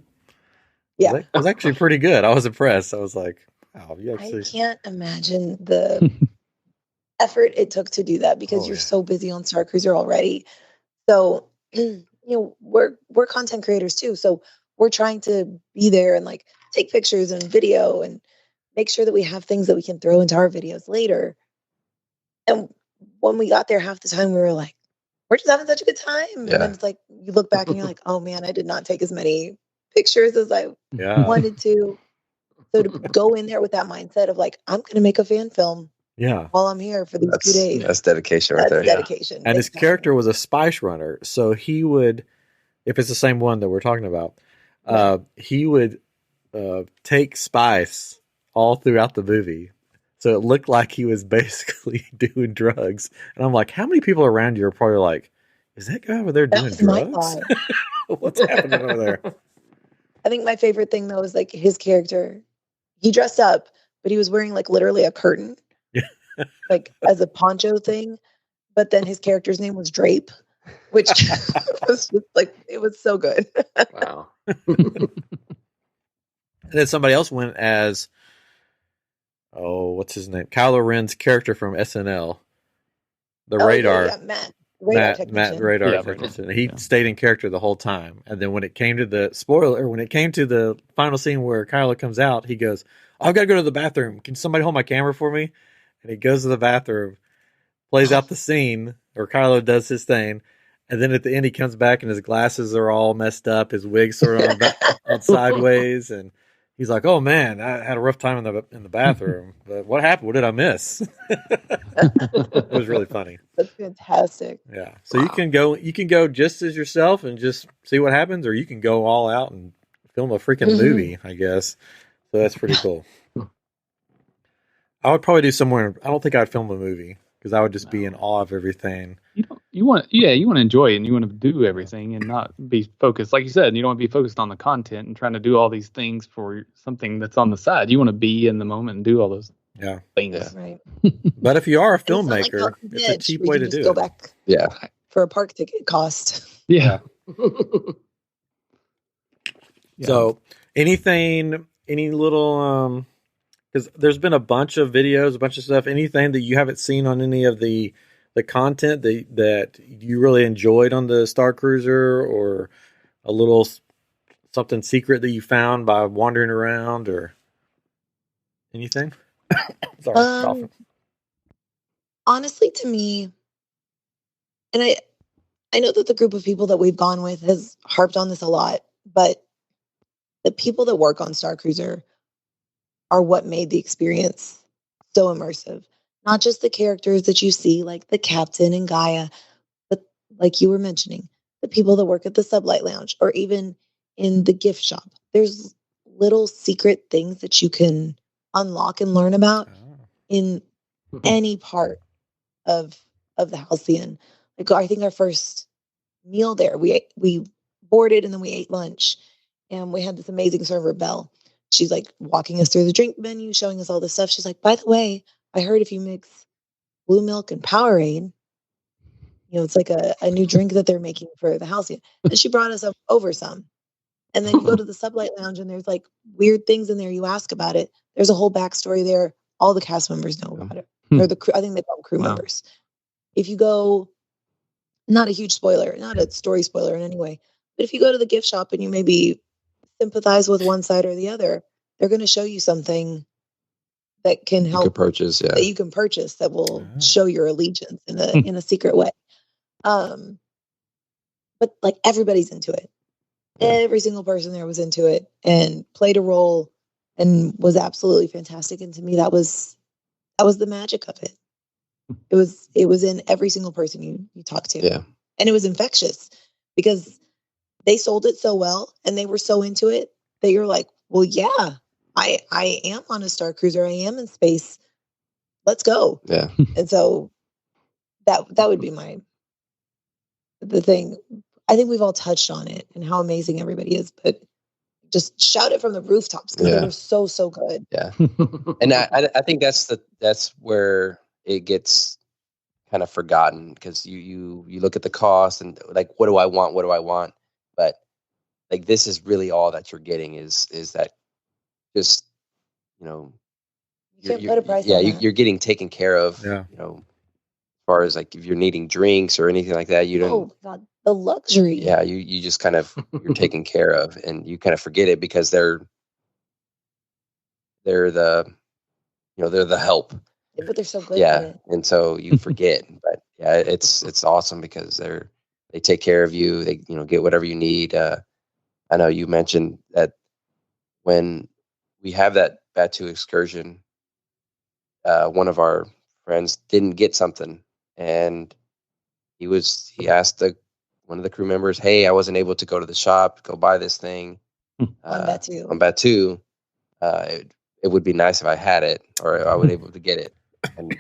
Yeah. It was actually pretty good. I was impressed. I was like, wow, you actually... I can't imagine the effort it took to do that because you're so busy on Starcruiser already. So, we're content creators too. So we're trying to be there and like take pictures and video and make sure that we have things that we can throw into our videos later. And when we got there, half the time we were like, we're just having such a good time. Yeah. And then it's like, you look back and you're like, oh man, I did not take as many pictures as I wanted to. So to go in there with that mindset of like, I'm going to make a fan film while I'm here for these 2 days. That's dedication right there. Dedication. And his character was a spice runner. So he would, if it's the same one that we're talking about, he would take spice all throughout the movie. So it looked like he was basically doing drugs. And I'm like, how many people around you are probably like, is that guy over there doing drugs? What's happening over there? I think my favorite thing though is like his character. He dressed up, but he was wearing like literally a curtain, like as a poncho thing. But then his character's name was Drape, which was just like, it was so good. Wow. And then somebody else went as, what's his name? Kylo Ren's character from SNL, the Radar. Yeah, Matt Radar technician. He stayed in character the whole time. And then when it came to the final scene where Kylo comes out, he goes, I've got to go to the bathroom. Can somebody hold my camera for me? And he goes to the bathroom, plays out the scene, or Kylo does his thing. And then at the end, he comes back and his glasses are all messed up. His wig's sort of on sideways. And he's like, oh man, I had a rough time in the bathroom. But what happened? What did I miss? It was really funny. That's fantastic. Yeah. So you can go just as yourself and just see what happens, or you can go all out and film a freaking movie, I guess. So that's pretty cool. I would probably do somewhere. I don't think I'd film a movie because I would just be in awe of everything. You want to enjoy it and you want to do everything and not be focused. Like you said, you don't want to be focused on the content and trying to do all these things for something that's on the side. You want to be in the moment and do all those things. Yeah. Right. But if you are a filmmaker, it's a cheap way to do it. Go back for a park ticket cost. Yeah. So any little, because there's been a bunch of videos, a bunch of stuff, anything that you haven't seen on any of the content that you really enjoyed on the Starcruiser, or a little something secret that you found by wandering around, or anything? Sorry, honestly, to me, and I know that the group of people that we've gone with has harped on this a lot, but the people that work on Starcruiser are what made the experience so immersive. Not just the characters that you see, like the captain and Gaia, but like you were mentioning, the people that work at the Sublight Lounge or even in the gift shop. There's little secret things that you can unlock and learn about in any part of the Halcyon. Like, I think our first meal there, we boarded and then we ate lunch, and we had this amazing server, Belle. She's like walking us through the drink menu, showing us all this stuff. She's like, by the way, I heard if you mix blue milk and Powerade, it's like a new drink that they're making for the Halcyon. And she brought us over some. And then you go to the Sublight Lounge and there's like weird things in there. You ask about it. There's a whole backstory there all the cast members know about it. Or the crew, I think they call them crew members. If you go, not a huge spoiler, not a story spoiler in any way, but if you go to the gift shop and you maybe sympathize with one side or the other, they're going to show you something that can help that you can purchase that will show your allegiance in a secret way. But like everybody's into it. Every single person there was into it and played a role and was absolutely fantastic. And to me, that was the magic of it. It was in every single person you talk to. Yeah. And it was infectious because they sold it so well and they were so into it that you're like, well, yeah, I am on a Star Cruiser. I am in space. Let's go. Yeah. And so that would be the thing. I think we've all touched on it and how amazing everybody is, but just shout it from the rooftops because they were so good. Yeah. And I think that's where it gets kind of forgotten because you look at the cost and like, what do I want? But like, this is really all that you're getting is that just, you can't put a price on that. You're getting taken care of, Yeah. as far as like if you're needing drinks or anything like that, you don't. Oh God, the luxury. Yeah, you just kind of you're taken care of, and you kind of forget it because they're the they're the help. Yeah, but they're so good. Yeah, at it. and so you forget. But yeah, it's awesome because they take care of you. They get whatever you need. I know you mentioned that when we have that Batu excursion, one of our friends didn't get something, and he asked one of the crew members, "Hey, I wasn't able to go to the shop, go buy this thing on Batu. It would be nice if I had it, or I would be able to get it." And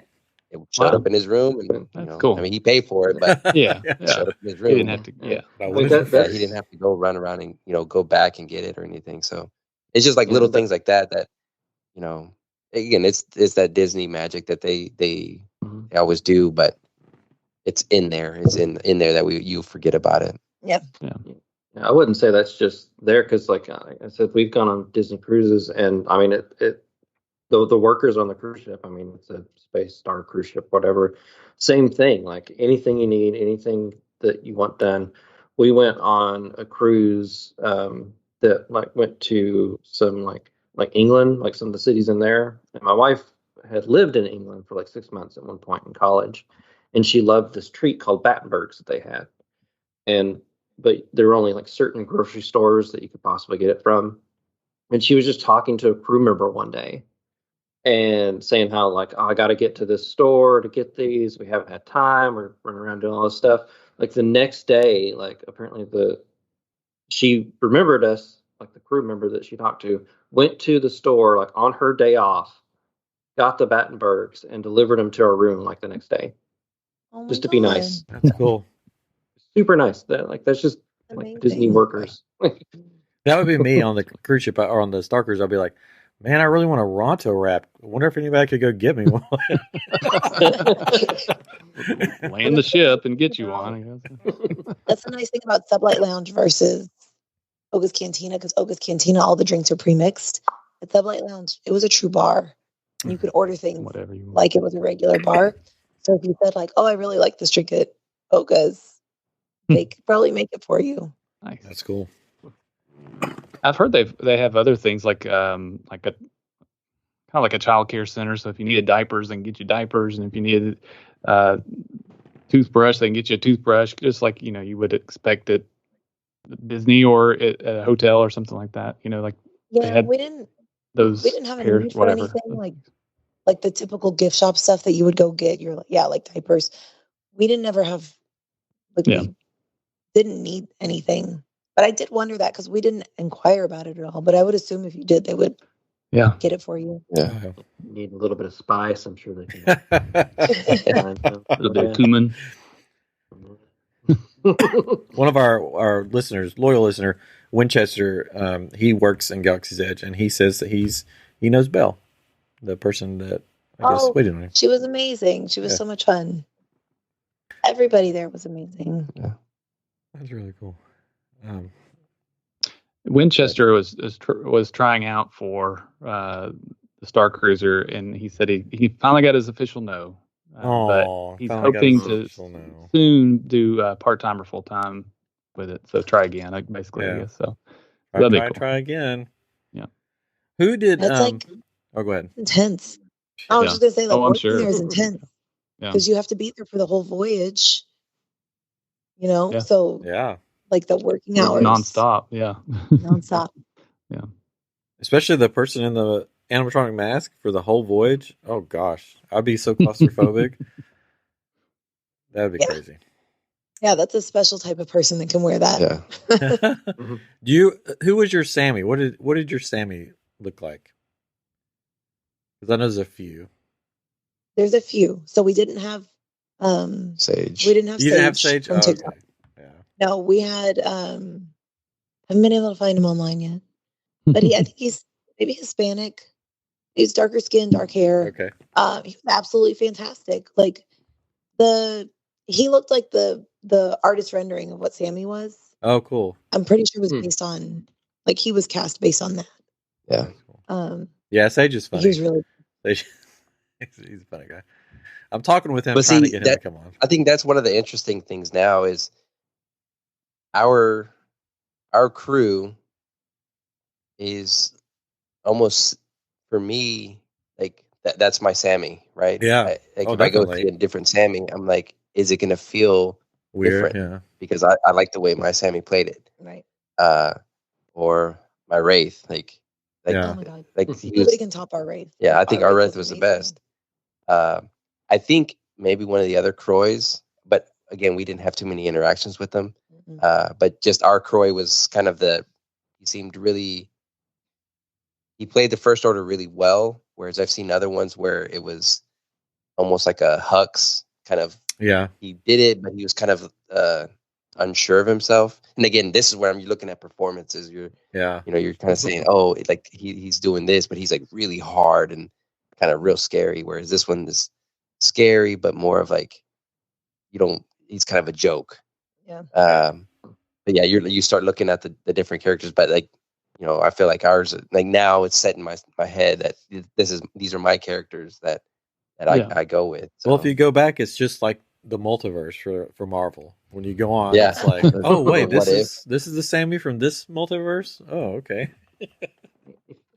it showed up in his room, and That's cool. I mean, he paid for it, but it showed up in his room. He didn't have to. Yeah, he didn't have to go run around and go back and get it or anything. So it's just like little things like that again, it's that Disney magic that they always do, but it's in there. It's in there that you forget about it. Yep. Yeah. I wouldn't say that's just there because, like I said, we've gone on Disney cruises, and I mean, the workers on the cruise ship. I mean, it's a space star cruise ship, whatever. Same thing. Like anything you need, anything that you want done. We went on a cruise that like went to some like England, like some of the cities in there. And my wife had lived in England for like 6 months at one point in college, and she loved this treat called Battenbergs that they had. But there were only like certain grocery stores that you could possibly get it from. And she was just talking to a crew member one day and saying how like, oh, I got to get to this store to get these. We haven't had time. We're running around doing all this stuff. Like the next day, like apparently she remembered us, like the crew member that she talked to, went to the store like on her day off, got the Battenbergs and delivered them to our room like the next day. Oh just to be nice. That's cool. Super nice. That's just like Disney workers. That would be me on the cruise ship or on the Star Cruiser. I'll be like, man, I really want a Ronto wrap. I wonder if anybody could go get me one. Land the ship and get you one. I guess. That's the nice thing about Sublight Lounge versus Oga's Cantina, because Oga's Cantina, all the drinks are pre-mixed. At Sublight Lounge, it was a true bar. You could order things whatever you want. like it was a regular bar. So if you said like, oh, I really like this drink at Oga's, they could probably make it for you. Nice. That's cool. I've heard they have other things like a kind of like a child care center. So if you needed diapers, they can get you diapers, and if you needed toothbrush, they can get you a toothbrush, just like you would expect at Disney or at a hotel or something like that. We didn't have a need for anything like the typical gift shop stuff that you would go get. You're like, like diapers. We didn't ever have we didn't need anything. But I did wonder that because we didn't inquire about it at all. But I would assume if you did, they would get it for you. Yeah. Need a little bit of spice. I'm sure they can. A little bit of cumin. One of our listeners, loyal listener, Winchester, he works in Galaxy's Edge, and he says that he knows Belle, the person that I guess waited on him. She was amazing. She was so much fun. Everybody there was amazing. Yeah. That's really cool. Winchester was trying out for the Starcruiser, and he said he finally got his official no. But he's hoping to soon do part-time or full-time with it. So try again, basically, I guess. So try again. Yeah. Who did? That's go ahead. Intense. I was just gonna say, like, I'm sure there is intense because you have to be there for the whole voyage. You know, so like the working hours, nonstop. Yeah, nonstop. Yeah, especially the person in the animatronic mask for the whole voyage. Oh gosh, I'd be so claustrophobic. That'd be crazy. Yeah, that's a special type of person that can wear that. Yeah. Who was your Sammy? What did your Sammy look like? Because I know there's a few. There's a few. So we didn't have Sage. We didn't have you Sage. Didn't have Sage from TikTok. Okay. Yeah. No, we had haven't been able to find him online yet. But I think he's maybe Hispanic. He's darker skin, dark hair. Okay. He was absolutely fantastic. Like he looked like the artist rendering of what Sammy was. Oh, cool. I'm pretty sure it was based on, like, he was cast based on that. Yeah. Yeah, Sage is funny. He was really. He's a funny guy. I'm talking with him, trying to get him to come on. I think that's one of the interesting things now is our crew is almost, for me, like that's my Sammy, right? Yeah. If I go see a different Sammy, I'm like, is it going to feel weird? Different? Yeah. Because I like the way my Sammy played it. Right. Or my Wraith, oh my God. like nobody can top our Wraith. Yeah, I think our Wraith was the best. I think maybe one of the other Croys, but again, we didn't have too many interactions with them. But just our Croy was kind of he played the First Order really well, whereas I've seen other ones where it was almost like a Hux kind of. Yeah. He did it, but he was kind of unsure of himself. And again, this is where you're looking at performances. You're kind of saying, oh, like he's doing this, but he's like really hard and kind of real scary. Whereas this one is scary, but more of like he's kind of a joke. Yeah. But yeah, you start looking at the different characters, but like, I feel like ours, like now it's set in my head that these are my characters that I go with. So. Well, if you go back, it's just like the multiverse for Marvel. When you go on, it's like, oh wait, this is the Sammy from this multiverse. Oh, okay.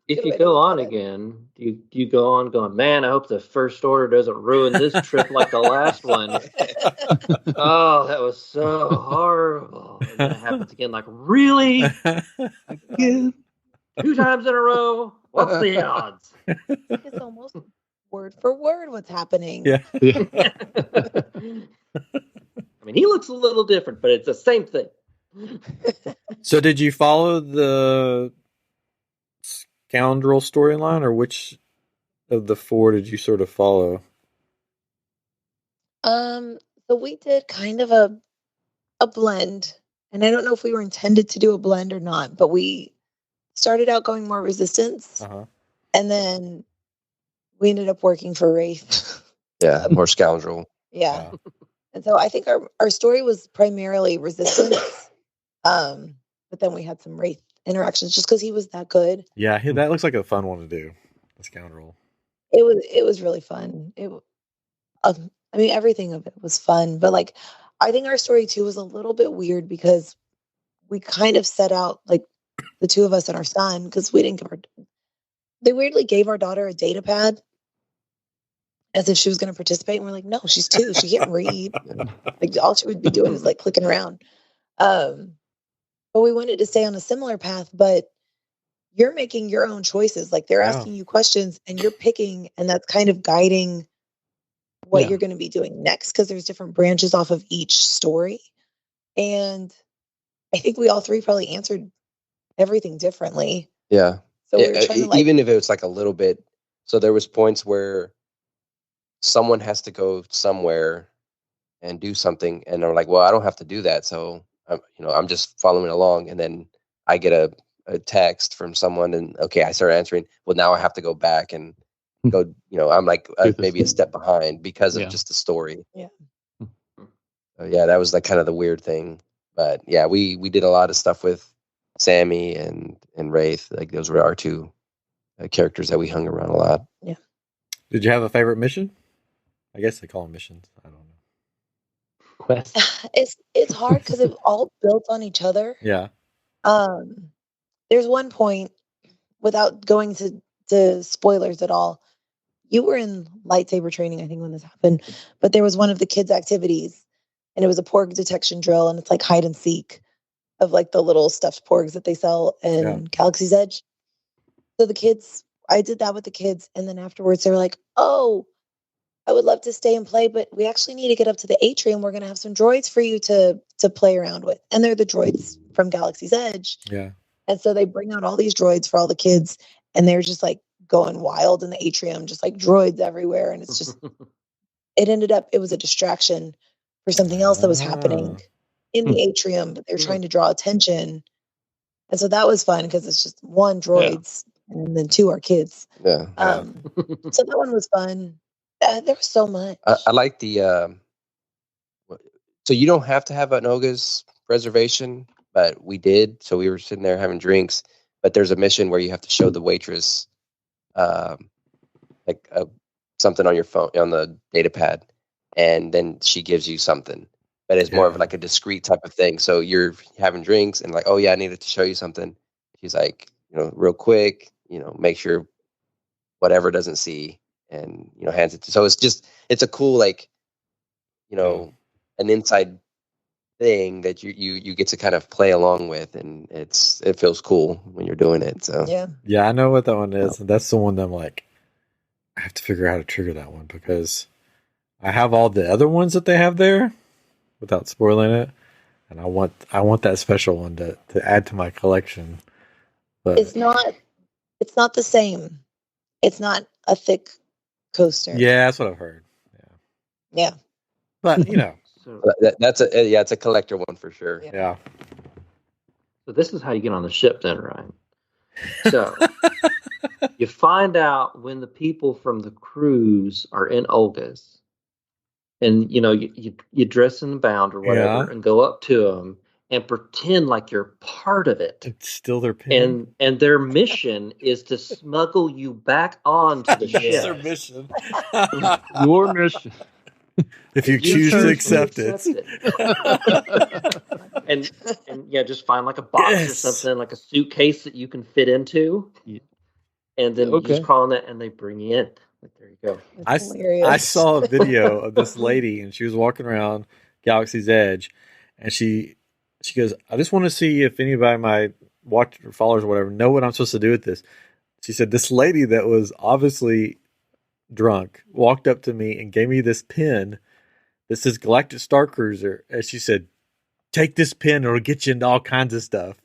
If you go on again, you go on going, man, I hope the First Order doesn't ruin this trip like the last one. Oh, that was so horrible. And then it happens again, like, really? Again? 2 times in a row? What's the odds? It's almost word for word what's happening. Yeah. I mean, he looks a little different, but it's the same thing. So did you follow the Scoundrel storyline, or which of the 4 did you sort of follow? So we did kind of a blend, and I don't know if we were intended to do a blend or not, but we started out going more Resistance, and then we ended up working for Wraith. Yeah, more Scoundrel. Yeah. And so I think our story was primarily Resistance, but then we had some Wraith interactions just because he was that good. Yeah, that looks like a fun one to do. The Scoundrel. It was really fun. I mean, everything of it was fun, but like, I think our story too was a little bit weird because we kind of set out, like, the 2 of us and our son, because they weirdly gave our daughter a data pad as if she was going to participate, and we're like, no, she's 2, she can't read. Like, all she would be doing is like clicking around. But we wanted to stay on a similar path, but you're making your own choices. Like, they're asking you questions and you're picking, and that's kind of guiding what you're going to be doing next, because there's different branches off of each story. And I think we all 3 probably answered everything differently. Yeah. So we were trying to, even if it was like a little bit, so there was points where someone has to go somewhere and do something, and they're like, well, I don't have to do that, so I'm just following along, and then I get a text from someone, and okay, I start answering. Well, now I have to go back and go. I'm like maybe a step behind because of just the story. Yeah. Yeah, that was like kind of the weird thing, but yeah, we did a lot of stuff with Sammy and Wraith. Like, those were our 2 characters that we hung around a lot. Yeah. Did you have a favorite mission? I guess they call them missions. I don't know. Quest. It's hard because it all built on each other. Yeah. There's one point, without going to spoilers at all, you were in lightsaber training, I think, when this happened, but there was one of the kids' activities, and it was a porg detection drill, and it's like hide and seek of like the little stuffed porgs that they sell in Galaxy's Edge. So I did that with the kids, and then afterwards they were like, "Oh, I would love to stay and play, but we actually need to get up to the atrium. We're going to have some droids for you to play around with." And they're the droids from Galaxy's Edge. Yeah. And so they bring out all these droids for all the kids, and they're just like going wild in the atrium, just like droids everywhere. And it's just, it was a distraction for something else that was happening in the atrium, but they're trying to draw attention. And so that was fun because it's just one droids and then two are kids. Yeah. So that one was fun. There was so much. I like the, so you don't have to have an Oga's reservation, but we did. So we were sitting there having drinks, but there's a mission where you have to show the waitress something on your phone, on the data pad, and then she gives you something. But it's more of like a discreet type of thing. So you're having drinks and like, oh yeah, I needed to show you something. She's like, real quick, make sure whatever doesn't see, and hands it to. So it's a cool, like, an inside thing that you get to kind of play along with, and it feels cool when you're doing it. So I know what that one is, and that's the one that I'm like, I have to figure out how to trigger that one because I have all the other ones that they have there without spoiling it, and I want that special one to add to my collection. But it's not the same. It's not a thick coaster. Yeah, that's what I've heard. Yeah. But So it's a collector one for sure. Yeah. So this is how you get on the ship then, Ryan. So you find out when the people from the cruise are in Olga's, and you dress in the bound or whatever, and go up to them and pretend like you're part of it. It's still their pin. And their mission is to smuggle you back onto the ship. It's their mission. Your mission. If you choose to accept it. and just find like a box or something, like a suitcase that you can fit into. Yeah. And then you just crawl in that and they bring you in. Like, there you go. I saw a video of this lady, and she was walking around Galaxy's Edge, and she goes, I just want to see if anybody might watch or followers or whatever know what I'm supposed to do with this. She said this lady that was obviously drunk walked up to me and gave me this pin. This is Galactic Starcruiser, and she said, "Take this pin; it'll get you into all kinds of stuff."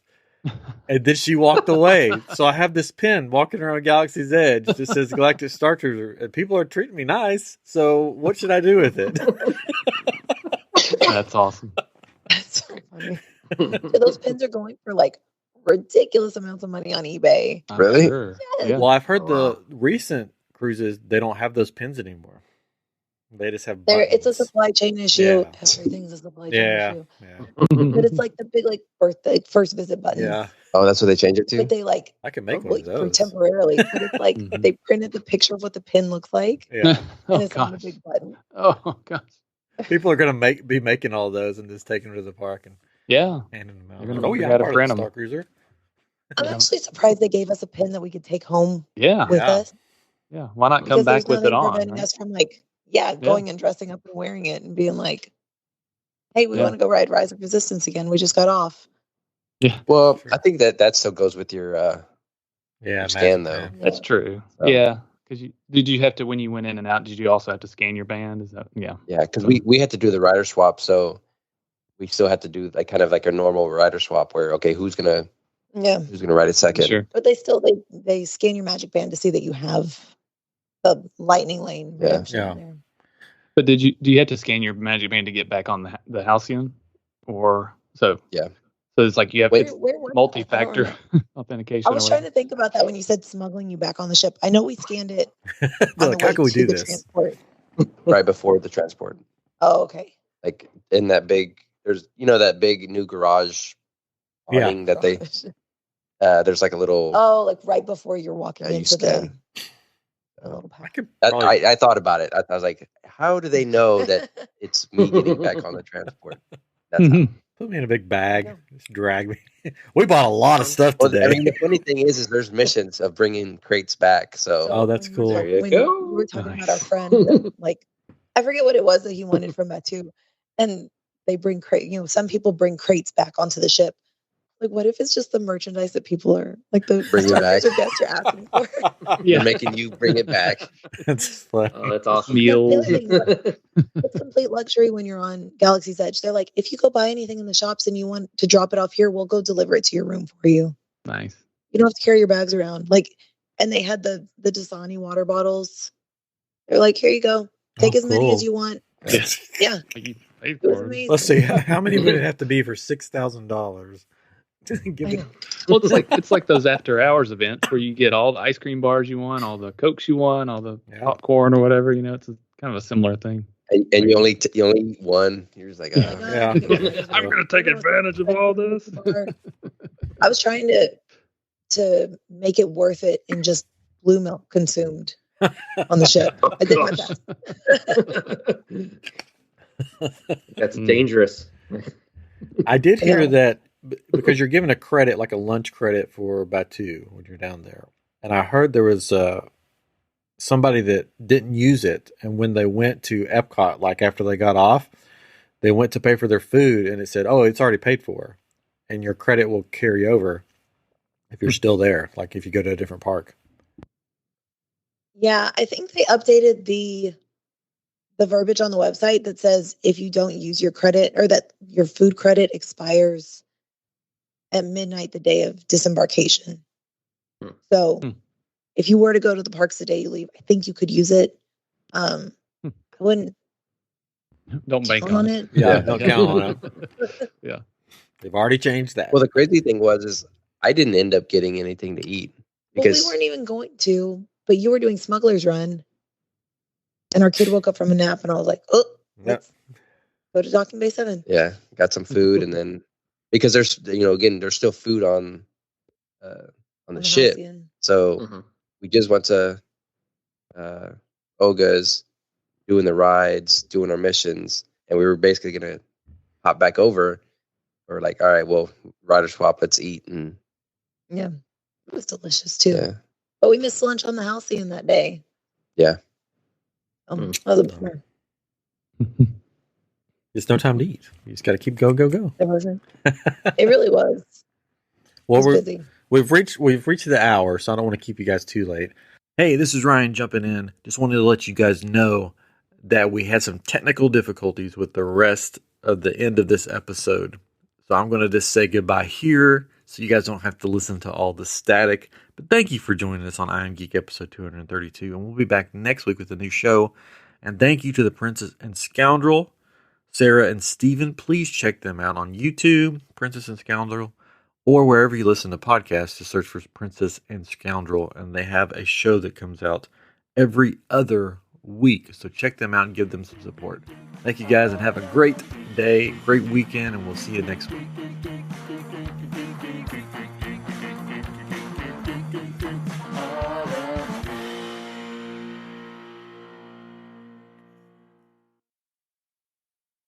And then she walked away. So I have this pin walking around Galaxy's Edge that says Galactic Starcruiser, and people are treating me nice. So what should I do with it? That's awesome. That's so funny. Those pins are going for like ridiculous amounts of money on eBay. Really? Sure. Yeah. Well, I've heard the recent cruises, they don't have those pins anymore. They just have buttons. It's a supply chain issue. Yeah. Everything's a supply chain issue. Yeah. But it's like the big birthday first visit buttons. Yeah. Oh, that's what they changed it to? But they I can make one of those. For temporarily. But it's like they printed the picture of what the pin looks like. Yeah. And it's on a big button. Oh gosh. People are gonna be making all those and just taking them to the park and handing them out. Oh yeah, to print them. Starcruiser. I'm actually surprised they gave us a pin that we could take home with us. Yeah. Why not come back with it on? Preventing us from going and dressing up and wearing it and being like, hey, we want to go ride Rise of Resistance again. We just got off. Yeah. Well, I think that still goes with your scan, though. That's true. So. Yeah. Because did you have to, when you went in and out, did you also have to scan your band? Is that Yeah, because we had to do the rider swap, so we still had to do kind of like a normal rider swap where, okay, who's gonna ride it second? Sure. But they scan your magic band to see that you have the lightning lane. Yeah. There. But do you have to scan your magic band to get back on the Halcyon? Or so? Yeah. So it's like you have multi-factor authentication. I was trying to think about that when you said smuggling you back on the ship. I know we scanned it. Like, how can we do this? Transport. Right before the transport. Oh, okay. Like in that big, there's that big new garage awning that there's like a little. Oh, like right before you're walking into the little pack. I thought about it. I was like, how do they know that it's me getting back on the transport? That's how. Put me in a big bag. Just drag me. We bought a lot of stuff today. I mean, the funny thing is there's missions of bringing crates back. So that's cool. There you go. We were talking about our friend, that, like, I forget what it was that he wanted from Batu, and they bring some people bring crates back onto the ship. Like, what if it's just the merchandise that people are like the starters or guests are asking for? They're making you bring it back. That's awesome. Meals. It's complete luxury when you're on Galaxy's Edge. They're like, if you go buy anything in the shops and you want to drop it off here, we'll go deliver it to your room for you. Nice. You don't have to carry your bags around. Like, and they had the Dasani water bottles. They're like, here you go. Take as many as you want. Yes. Yeah. Let's see. How many would it have to be for $6,000? Well, it's like those after hours events where you get all the ice cream bars you want, all the Cokes you want, all the popcorn or whatever. It's kind of a similar thing. And you only eat one. You're just like, yeah. I'm going to take advantage of all this. I was trying to make it worth it in just blue milk consumed on the ship. I did my best. That's dangerous. I did hear that because you're given a credit, like a lunch credit for Batu when you're down there. And I heard there was somebody that didn't use it. And when they went to Epcot, like after they got off, they went to pay for their food and it said, oh, it's already paid for. And your credit will carry over if you're still there, like if you go to a different park. Yeah, I think they updated the verbiage on the website that says if you don't use your credit or that your food credit expires at midnight the day of disembarkation. So if you were to go to the parks the day you leave, I think you could use it. I wouldn't. Don't bank on it. Yeah, don't count on it. Yeah. They've already changed that. Well, the crazy thing is I didn't end up getting anything to eat. Because we weren't even going to, but you were doing Smuggler's Run. And our kid woke up from a nap and I was like, oh, let's go to Docking Bay 7. Yeah, got some food and then because there's there's still food on the ship. Halcyon. So we just went to Oga's, doing the rides, doing our missions, and we were basically gonna hop back over. We're like, all right, well, rider swap, let's eat. And yeah, it was delicious too. Yeah. But we missed lunch on the Halcyon that day. Yeah. That was a bummer. There's no time to eat. You just got to keep go. It wasn't. It really was. Well, we've reached the hour, so I don't want to keep you guys too late. Hey, this is Ryan jumping in. Just wanted to let you guys know that we had some technical difficulties with the rest of the end of this episode. So I'm going to just say goodbye here so you guys don't have to listen to all the static. But thank you for joining us on I Am Geek episode 232. And we'll be back next week with a new show. And thank you to the Princess and Scoundrel, Sara and Steven. Please check them out on YouTube, Princess and Scoundrel, or wherever you listen to podcasts. Just search for Princess and Scoundrel. And they have a show that comes out every other week. So check them out and give them some support. Thank you guys and have a great day, great weekend, and we'll see you next week.